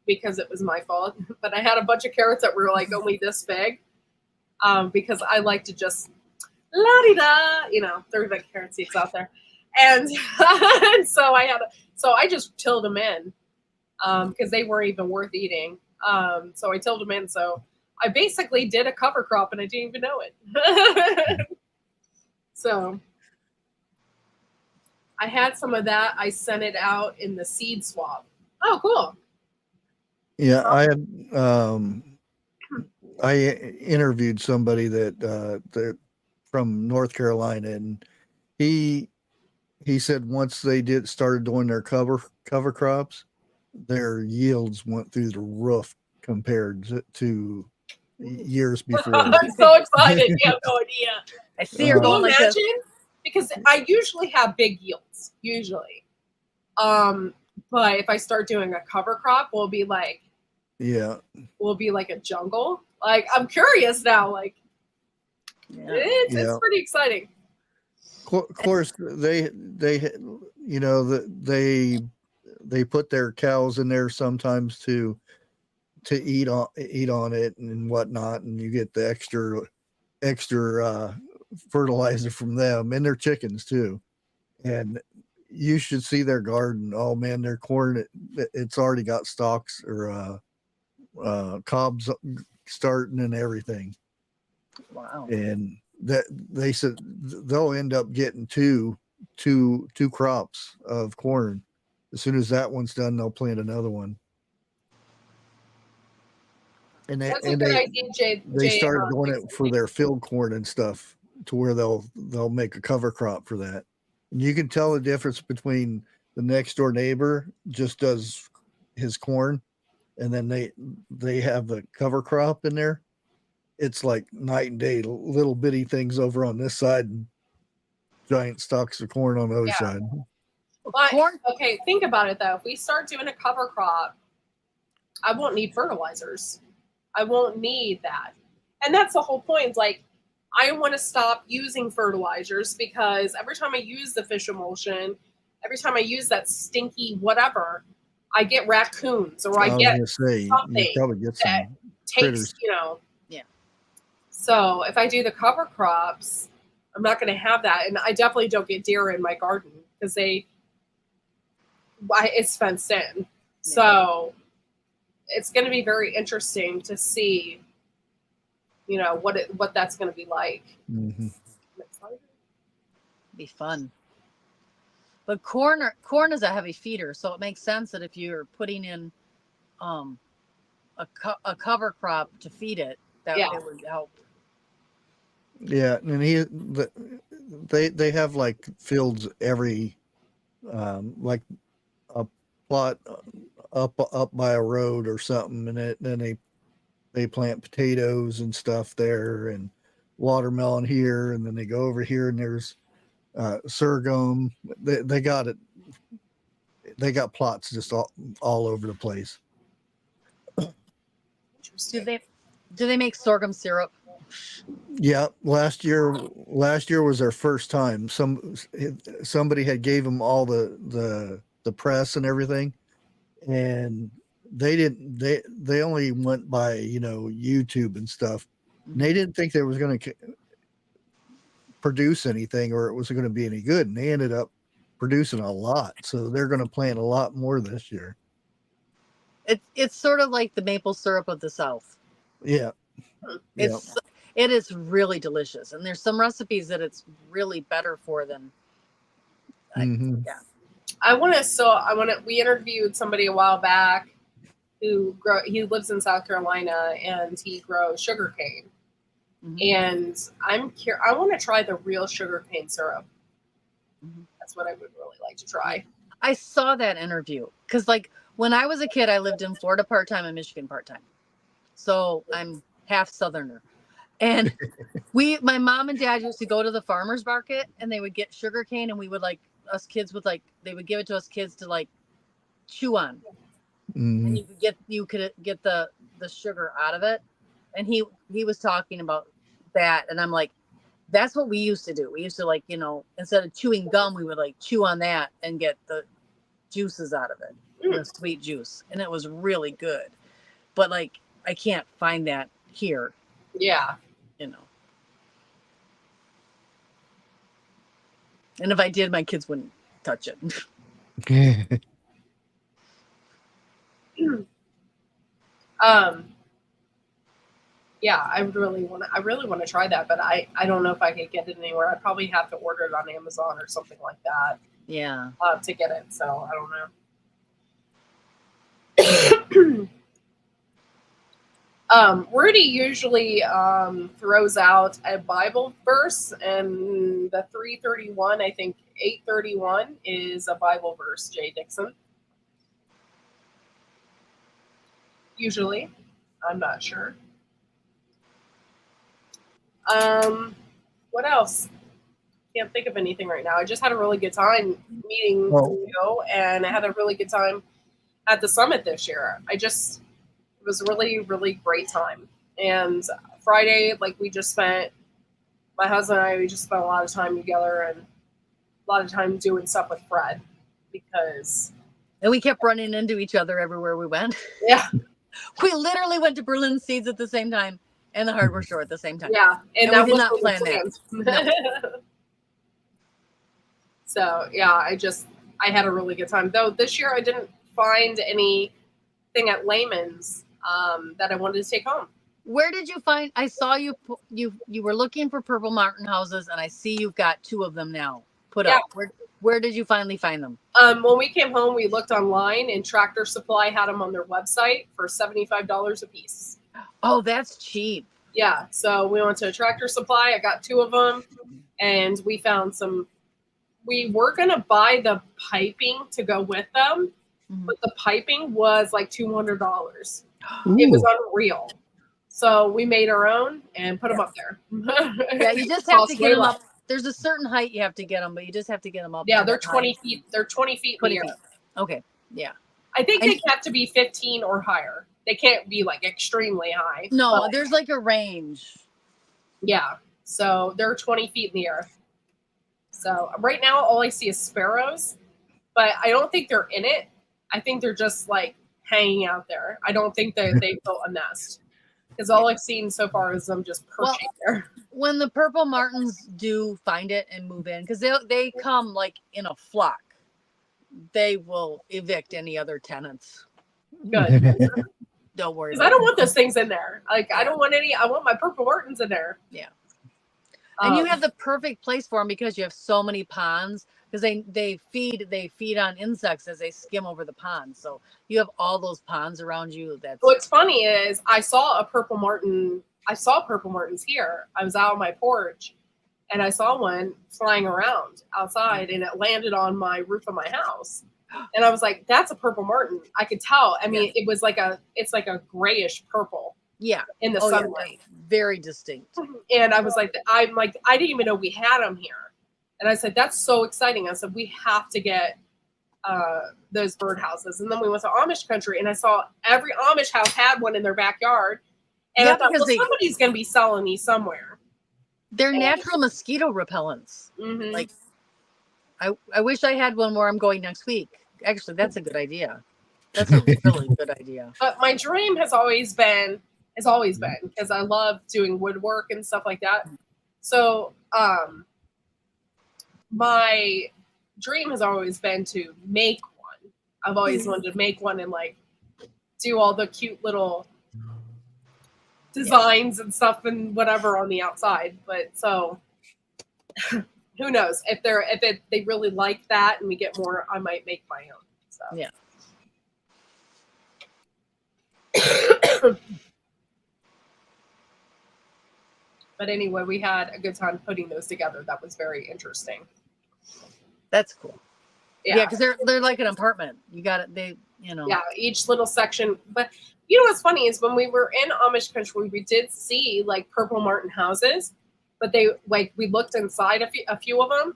because it was my fault, but I had a bunch of carrots that were like only this big, because I like to just la-di-da, throw the carrot seeds out there, and so I just tilled them in, because they weren't even worth eating. So I tilled them in. So I basically did a cover crop and I didn't even know it. So I had some of that. I sent it out in the seed swap. Oh, cool. Yeah, I had I interviewed somebody that from North Carolina, and he said once they started doing their cover crops, their yields went through the roof compared to years before. I'm so excited. You have no idea. I see her Can you going like this. imagine? Because I usually have big yields, usually. But if I start doing a cover crop, we'll be like a jungle. Like, I'm curious now. Like, it's pretty exciting. Of course, they they put their cows in there sometimes to eat on it and whatnot, and you get the extra fertilizer from them and their chickens too. And you should see their garden. Oh man, their corn, it's already got stalks or cobs starting and everything. Wow. And that they said they'll end up getting two crops of corn. As soon as that one's done, they'll plant another one. And That's a good idea, Jay. They started doing it for their field corn and stuff, to where they'll make a cover crop for that. And you can tell the difference between the next door neighbor just does his corn, and then they have the cover crop in there. It's like night and day. Little bitty things over on this side, and giant stalks of corn on the other side. But, okay, think about it though. If we start doing a cover crop, I won't need fertilizers. I won't need that. And that's the whole point. Like, I want to stop using fertilizers because every time I use the fish emulsion, every time I use that stinky whatever, I get raccoons or I get something you probably get some that critters. takes, Yeah. So if I do the cover crops, I'm not going to have that. And I definitely don't get deer in my garden because it's fenced in. Yeah. So it's going to be very interesting to see, what that's going to be like. Mm-hmm. Be fun. But corn is a heavy feeder, so it makes sense that if you're putting in a cover crop to feed it, it would help. Yeah, and they have like fields every like a plot up by a road or something, and then they plant potatoes and stuff there, and watermelon here, and then they go over here and there's sorghum. They got it they got plots just all over the place. Do they make sorghum syrup? Yeah, last year was their first time. Somebody had gave them all the press and everything, and they only went by YouTube and stuff. And they didn't think they was going to produce anything or it was going to be any good, and they ended up producing a lot. So they're going to plant a lot more this year. It's sort of like the maple syrup of the South. Yeah. It is really delicious, and there's some recipes that it's really better for than. We interviewed somebody a while back he lives in South Carolina and he grows sugarcane. And I want to try the real sugarcane syrup. That's what I would really like to try. I saw that interview because, like, when I was a kid, I lived in Florida part-time and Michigan part-time. So I'm half Southerner. And my mom and dad used to go to the farmer's market and they would get sugarcane, and we would they would give it to us kids to like chew on. And you could get the sugar out of it. And he was talking about that, and I'm like, that's what we used to do. We used to, like, instead of chewing gum, we would like chew on that and get the juices out of it, the sweet juice, and it was really good. But like, I can't find that here. Yeah. And if I did, my kids wouldn't touch it. Yeah, I really want to try that, but I don't know if I could get it anywhere. I'd probably have to order it on Amazon or something like that. Yeah. To get it. So I don't know. Rudy usually throws out a Bible verse, and the 331, I think 831 is a Bible verse, Jay Dixon. Usually. I'm not sure. What else? Can't think of anything right now. I just had a really good time meeting Leo, and I had a really good time at the summit this year. It was a really, really great time. And Friday, like, my husband and I, we just spent a lot of time together and a lot of time doing stuff with Fred and we kept running into each other everywhere we went. Yeah. We literally went to Berlin Seeds at the same time and the hardware store at the same time. Yeah. And we did not plan that. No. So yeah, I had a really good time. Though this year I didn't find anything at Layman's that I wanted to take home. Where did you find? I saw you were looking for Purple Martin houses, and I see you've got 2 of them now put up. Where did you finally find them? When we came home, we looked online, and Tractor Supply had them on their website for $75 a piece. Oh, that's cheap. Yeah, so we went to Tractor Supply. I got 2 of them, and we found some. We were gonna buy the piping to go with them, but the piping was like $200. It was unreal. So we made our own and put them up there. Yeah, you just have to get them up. There's a certain height you have to get them, but you just have to get them up. Yeah, they're 20 feet. They're 20 feet in the air. Okay, yeah. I think they have to be 15 or higher. They can't be like extremely high. No, there's like a range. Yeah, so they're 20 feet in the air. So right now, all I see is sparrows, but I don't think they're in it. I think they're just like hanging out there. I don't think they built a nest, because all I've seen so far is them just perching there. When the Purple Martins do find it and move in, because they come like in a flock, they will evict any other tenants. Good. Don't worry. Because I don't want those things in there. Like, I don't want any. I want my Purple Martins in there. Yeah. And you have the perfect place for them because you have so many ponds. Because they feed on insects as they skim over the pond. So you have all those ponds around you. What's funny is I saw Purple Martins here. I was out on my porch, and I saw one flying around outside, and it landed on my roof of my house. And I was like, "That's a Purple Martin." I could tell. I mean, it was it's like a grayish purple. Yeah. In the sunlight. Yeah, very distinct. And I was like, I didn't even know we had them here. And I said, that's so exciting. I said, we have to get those birdhouses. And then we went to Amish country, and I saw every Amish house had one in their backyard. And Yeah, I thought, because well, somebody's going to be selling these somewhere. they're natural mosquito repellents. Mhm. Like, I wish I had one where I'm going next week. Actually, that's a good idea. That's a really good idea. But my dream has always been, because I love doing woodwork and stuff like that. So my dream has always been to make one. I've always wanted to make one and like do all the cute little designs and stuff and whatever on the outside. But so who knows if they really like that and we get more, I might make my own. So Yeah. But anyway, we had a good time putting those together. That was very interesting. That's cool. Yeah, Yeah. because they're like an apartment. You got it. They, you know. Yeah, each little section. But you know what's funny is when we were in Amish country, we did see like Purple Martin houses, but they like we looked inside a few of them,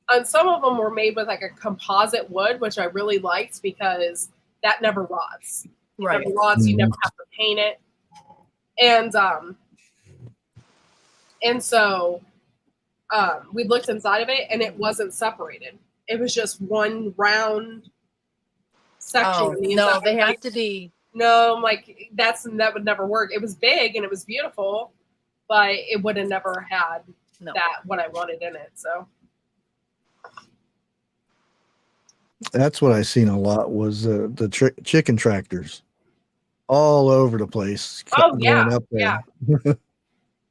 and some of them were made with like a composite wood, which I really liked because that never rots. It Right. never rots. You never have to paint it, and so we looked inside of it, and it wasn't separated. It was just one round section. Oh, on the no, inside. they have to be. No, I'm like that would never work. It was big and it was beautiful, but it would have never had No. that what I wanted in it. So That's what I seen a lot was the chicken tractors all over the place. Oh, going yeah, up there. yeah.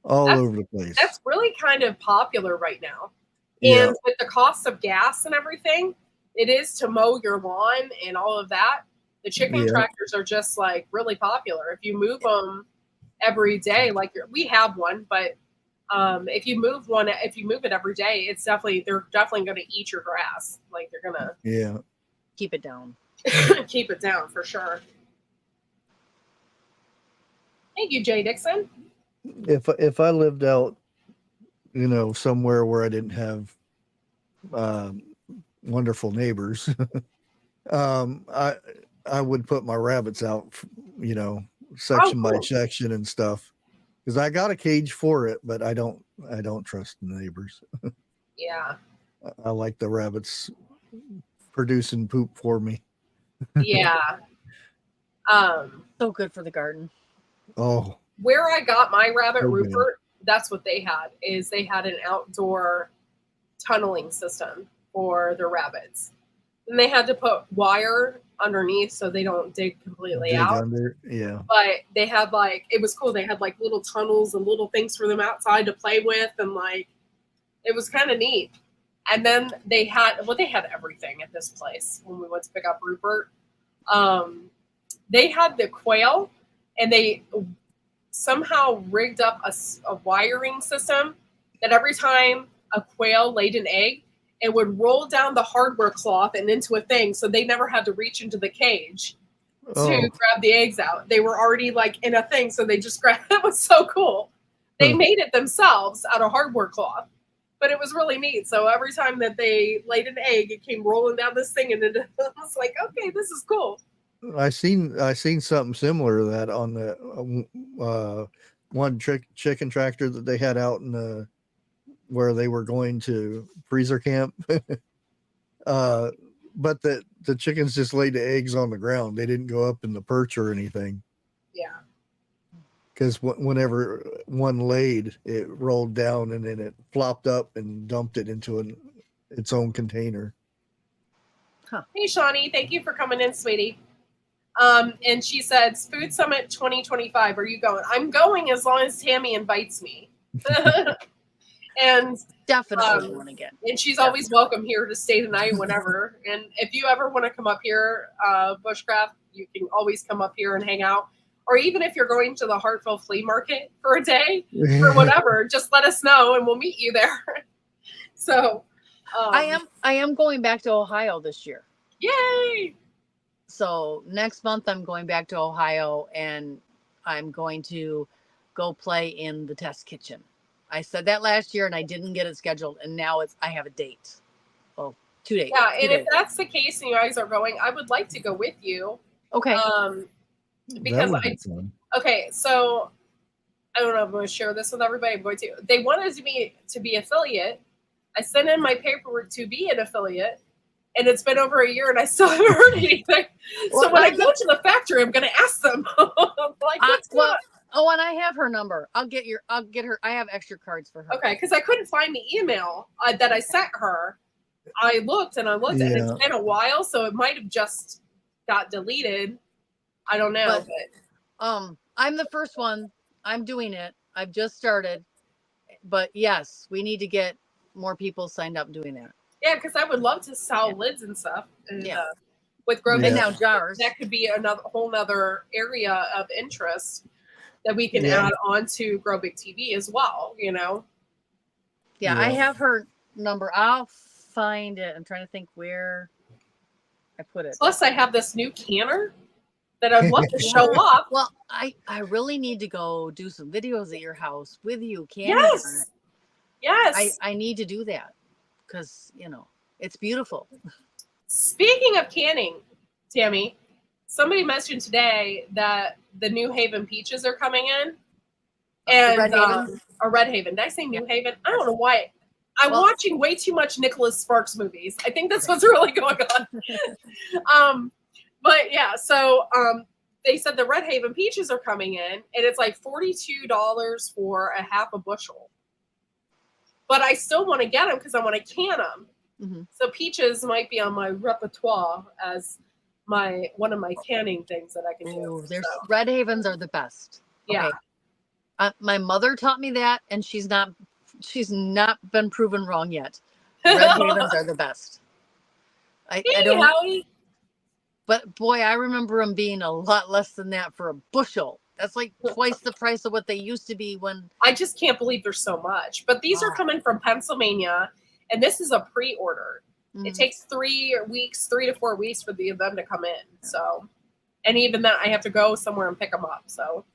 all That's- over the place. that's really kind of popular right now. Yeah. And with the cost of gas and everything, it is to mow your lawn and all of that. The chicken Yeah. tractors are just like really popular. If you move them every day, like we have one, but if you move it every day, they're definitely going to eat your grass. Like they're going Yeah. Keep it down. to keep it down for sure. Thank you, Jay Dixon. If I lived out, somewhere where I didn't have wonderful neighbors, I would put my rabbits out, section by cool. section and stuff, because I got a cage for it, but I don't trust the neighbors. Yeah. I like the rabbits producing poop for me. Yeah. So good for the garden. Oh, Where I got my rabbit So good. Rupert, that's what they had. They had an outdoor tunneling system for their rabbits, and they had to put wire underneath so they don't dig completely dig out. under, yeah. But they had it was cool. They had like little tunnels and little things for them outside to play with, and it was kind of neat. And then they had everything at this place when we went to pick up Rupert. They had the quail, and they somehow rigged up a wiring system that every time a quail laid an egg, it would roll down the hardware cloth and into a thing, so they never had to reach into the cage to Oh, grab the eggs out. They were already in a thing, so they just grabbed. It was so cool. They made it themselves out of hardware cloth, but it was really neat. So every time that they laid an egg, it came rolling down this thing, and it was like, okay, this is cool. I seen something similar to that on the one chicken tractor that they had out in where they were going to freezer camp. But the chickens just laid the eggs on the ground. They didn't go up in the perch or anything, Yeah. because whenever one laid, it rolled down and then it flopped up and dumped it into its own container. Hey, Shawnee, thank you for coming in, sweetie. And she said, Food Summit 2025, are you going? I'm going as long as Tammy invites me. and Definitely want to get. and she's always welcome here to stay the night whenever. And if you ever want to come up here, Bushcraft, you can always come up here and hang out. Or even if you're going to the Hartville Flea Market for a day or whatever, just let us know and we'll meet you there. So I am going back to Ohio this year. Yay! So next month I'm going back to Ohio, and I'm going to go play in the test kitchen. I said that last year and I didn't get it scheduled, and now I have a date. Well, 2 days. Yeah, 2 and if days. that's the case and you guys are going, I would like to go with you. Okay. Because That would be fun. okay, so I don't know if I'm going to share this with everybody. I'm going to. They wanted me to be affiliate. I sent in my paperwork to be an affiliate, and it's been over a year, and I still haven't heard anything. So Well, when I I'm go to the factory, I'm going to ask them. Like, what's going on? Oh, and I have her number. I'll get her. I have extra cards for her. Okay, because I couldn't find the email that I sent her. I looked, and and it's been a while, so it might have just got deleted. I don't know. But I'm the first one. I'm doing it. I've just started. But yes, we need to get more people signed up doing that. Yeah, because I would love to sell lids and stuff. And, Yeah. with Grow And Big, now jars. that could be another whole nother area of interest that we can Yeah. add on to Grow Big TV as well, you know? Yeah, I Yeah. have her number. I'll find it. I'm trying to think where I put it. Plus, I have this new canner that I'd love to show off. Well, I really need to go do some videos at your house with you, Candy. on it. Yes. Yes. I need to do that because, it's beautiful. Speaking of canning, Tammy, somebody mentioned today that the New Haven peaches are coming in. And Red Haven? Or Red Haven. Did I say New Haven? I don't know why. I'm Well- watching way too much Nicholas Sparks movies. I think that's what's really going on. But yeah, so they said the Red Haven peaches are coming in, and it's like $42 for a half a bushel. But I still want to get them because I want to can them. Mhm. So peaches might be on my repertoire as one of my canning things that I can do. Ooh, there's So, Red Havens are the best. yeah. Okay. My mother taught me that, and she's not been proven wrong yet. Red Havens are the best. I Hey, don't. Howie. But boy, I remember them being a lot less than that for a bushel. That's like twice the price of what they used to be when. I just can't believe there's so much. But these are Wow. coming from Pennsylvania, and this is a pre-order. It Mhm. takes 3 to 4 weeks for them to come in. So, and even that, I have to go somewhere and pick them up. So,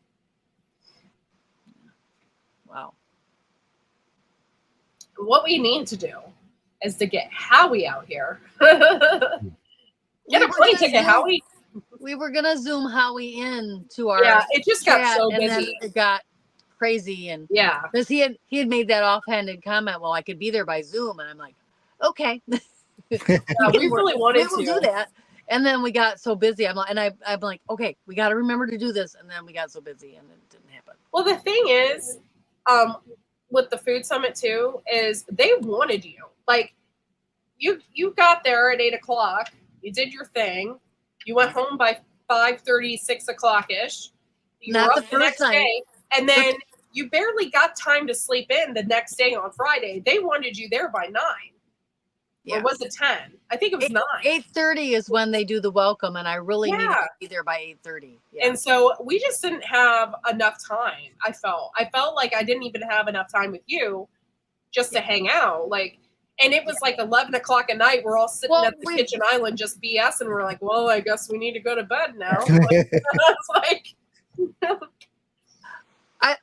Wow. what we need to do is to get Howie out here. Get a We were plane gonna ticket, Zoom- Howie. We were gonna Zoom Howie in to our Yeah, it just got chat, so and then busy. it got crazy, and Yeah. because he had made that offhanded comment, well, I could be there by Zoom, and I'm like, okay, We really wanted we will to. do that. And then we got so busy. I'm like, okay, we got to remember to do this. And then we got so busy, and it didn't happen. Well, the thing is, with the food summit too, is they wanted you. Like, you got there at 8:00. You did your thing. You went home by 5:30, 6:00 ish. You Not were the up first night. day, and then you barely got time to sleep in the next day on Friday. They wanted you there by 9. Yeah. Or was it 10? I think it was 9. 8:30 is when they do the welcome, and I really needed Yeah. to be there by 8:30. Yeah. And so we just didn't have enough time. I felt like I didn't even have enough time with you just to hang out. Like, and it was like 11:00 at night. We're all sitting Well, at the we- kitchen island just BS, and we're like, well, I guess we need to go to bed now. It's like,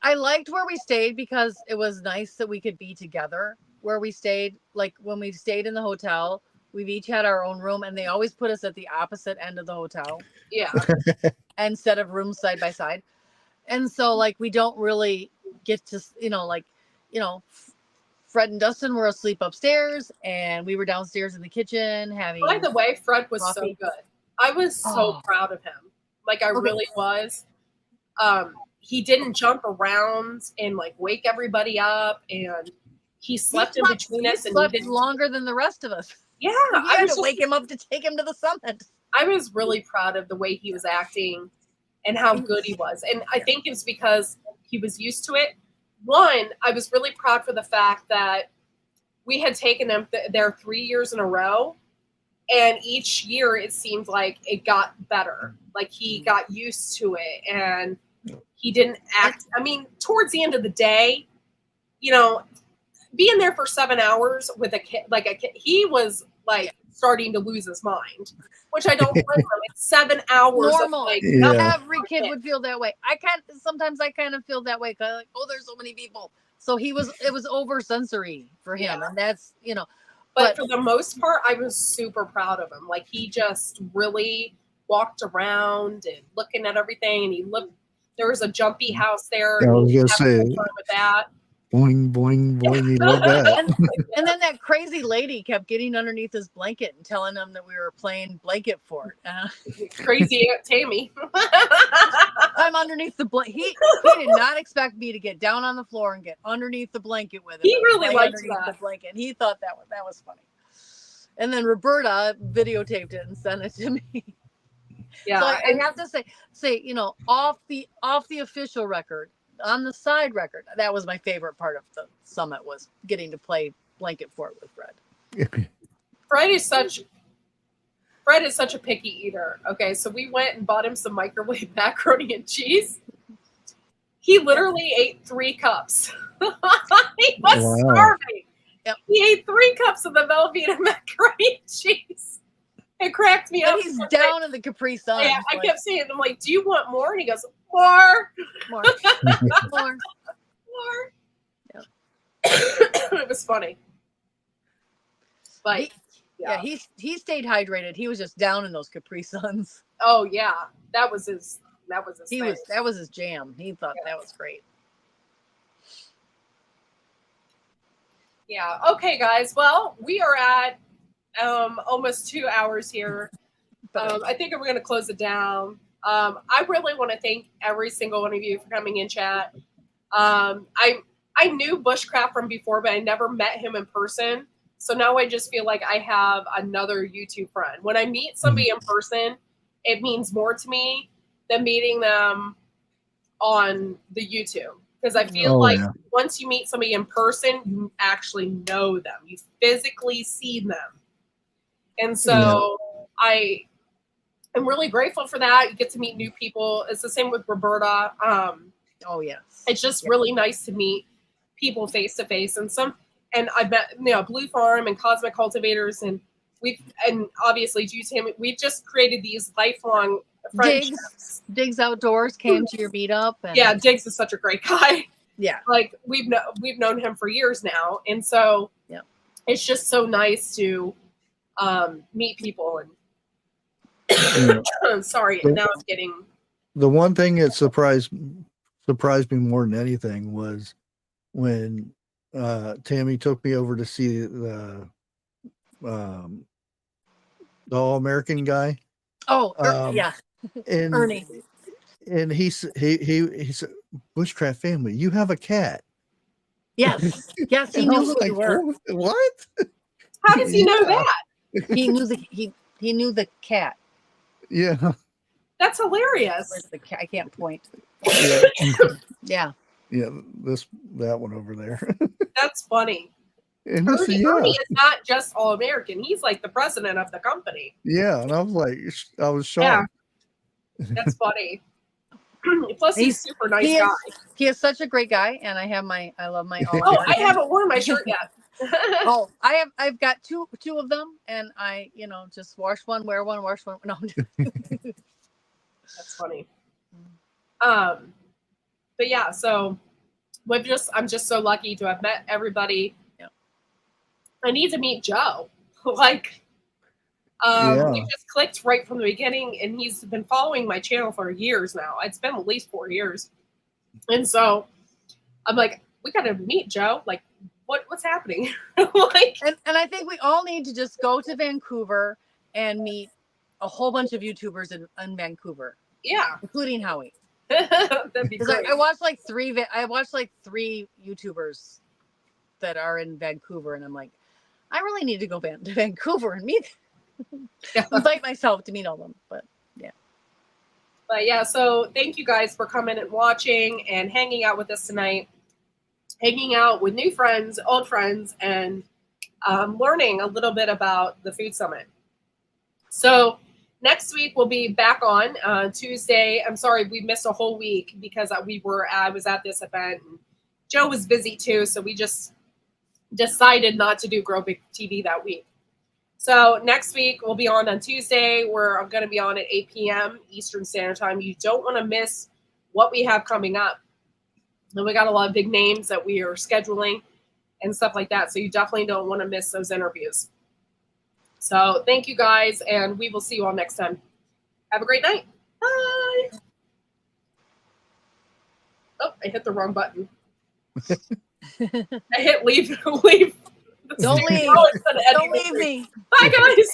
I liked where we stayed because it was nice that we could be together where we stayed. Like when we stayed in the hotel, we've each had our own room, and they always put us at the opposite end of the hotel yeah, instead of rooms side by side. And so like we don't really get to, Fred and Dustin were asleep upstairs, and we were downstairs in the kitchen having. by the way, Fred was so Coffee. good. I was so Oh. proud of him. Like, I Okay. really was. He didn't jump around and like wake everybody up, and he slept in between us, and he slept didn't. longer than the rest of us. Yeah, We I had was to just wake him up to take him to the summit. I was really proud of the way he was acting and how good he was. And I think it's because he was used to it. One, I was really proud for the fact that we had taken him there 3 years in a row. And each year it seemed like it got better. Like he got used to it, and he didn't act. I mean, towards the end of the day, being there for 7 hours with a kid, he was like starting to lose his mind, which I don't blame him. It's 7 hours Normal. of like, Yeah. Every kid would feel that way. Sometimes I kind of feel that way because there's so many people. So it was over sensory for him. Yeah. And that's, But for the most part, I was super proud of him. Like, he just really walked around and looking at everything, and he looked. There was a jumpy house there. I And was he gonna was having a say, good time with that. boing, boing, boing. You love that. And then that crazy lady kept getting underneath his blanket and telling him that we were playing blanket fort. Crazy Aunt Tammy. I'm underneath the blanket. He did not expect me to get down on the floor and get underneath the blanket with him. He and really play liked underneath that. the blanket. He thought that was funny. And then Roberta videotaped it and sent it to me. Yeah, So I have to say, you know, off the official record, on the side record, that was my favorite part of the summit, was getting to play blanket fort with Fred. Fred is such a picky eater. Okay, so we went and bought him some microwave macaroni and cheese. He literally ate 3 cups. He was Wow. starving. Yep. He ate 3 cups of the Velveeta macaroni and cheese. It cracked me up. And he's down in the Capri Sun. Yeah, I kept saying, I'm like, do you want more? And he goes, more. More. More. More. Yep. It was funny. But Yeah, he stayed hydrated. He was just down in those Capri Suns. oh yeah, that was his That was his jam. He thought Yeah. that was great. Yeah. Okay, guys. Well, we are at almost 2 hours here. I think we're going to close it down. I really want to thank every single one of you for coming in chat. I knew Bushcraft from before, but I never met him in person. So now I just feel like I have another YouTube friend. When I meet somebody in person, it means more to me than meeting them on the YouTube. Because I feel like once you meet somebody in person, you actually know them. You physically see them. And so I am really grateful for that. You get to meet new people. It's the same with Roberta. Oh yes. It's just really nice to meet people face to face. And I met, Blue Farm and Cosmic Cultivators, and obviously Juice Ham. We've just created these lifelong friendships. Diggs Outdoors came to your meetup. And yeah, Diggs is such a great guy. Yeah. Like we've known him for years now, and so it's just so nice to meet people. And sorry, now I'm getting. The one thing that surprised me more than anything was when Tammy took me over to see the All-American guy. Oh, yeah. And Ernie. And he said, Bushcraft family, you have a cat. Yes. Yes, he knew who you were. What? How does he know that? He knew the cat. Yeah. That's hilarious. Where's the cat? I can't point. Yeah. Yeah. Yeah, that one over there. That's funny. And Ernie is not just All-American. He's like the president of the company. Yeah, and I was shocked. Yeah. That's funny. Plus, he's super nice guy. He is such a great guy, and I love my. Oh, I haven't worn my shirt yet. Oh, I've got two of them, and I just wash one, wear one, wash one. No, that's funny. But yeah, so I'm just so lucky to have met everybody. Yeah. I need to meet Joe. We just clicked right from the beginning, and he's been following my channel for years now. It's been at least 4 years. And so I'm like, we got to meet Joe. Like, what's happening? and I think we all need to just go to Vancouver and meet a whole bunch of YouTubers in Vancouver. Yeah. Including Howie. That'd be great. I watched like three YouTubers that are in Vancouver, and I'm like, I really need to go to Vancouver and meet invite myself to meet all of them. But yeah, so thank you guys for coming and watching and hanging out with us tonight, hanging out with new friends, old friends, and learning a little bit about the Food Summit. So next week we'll be back on Tuesday. I'm sorry we missed a whole week because I was at this event, and Joe was busy too, so we just decided not to do Grow Big TV that week. So next week we'll be on Tuesday. I'm going to be on at 8 p.m. Eastern Standard Time. You don't want to miss what we have coming up. And we got a lot of big names that we are scheduling. and stuff like that. So you definitely don't want to miss those interviews. So thank you guys, and we will see you all next time. Have a great night. Bye. Oh, I hit the wrong button. I hit leave. Don't leave. Oh, it's gonna end Don't the leave stream. me. Bye, guys.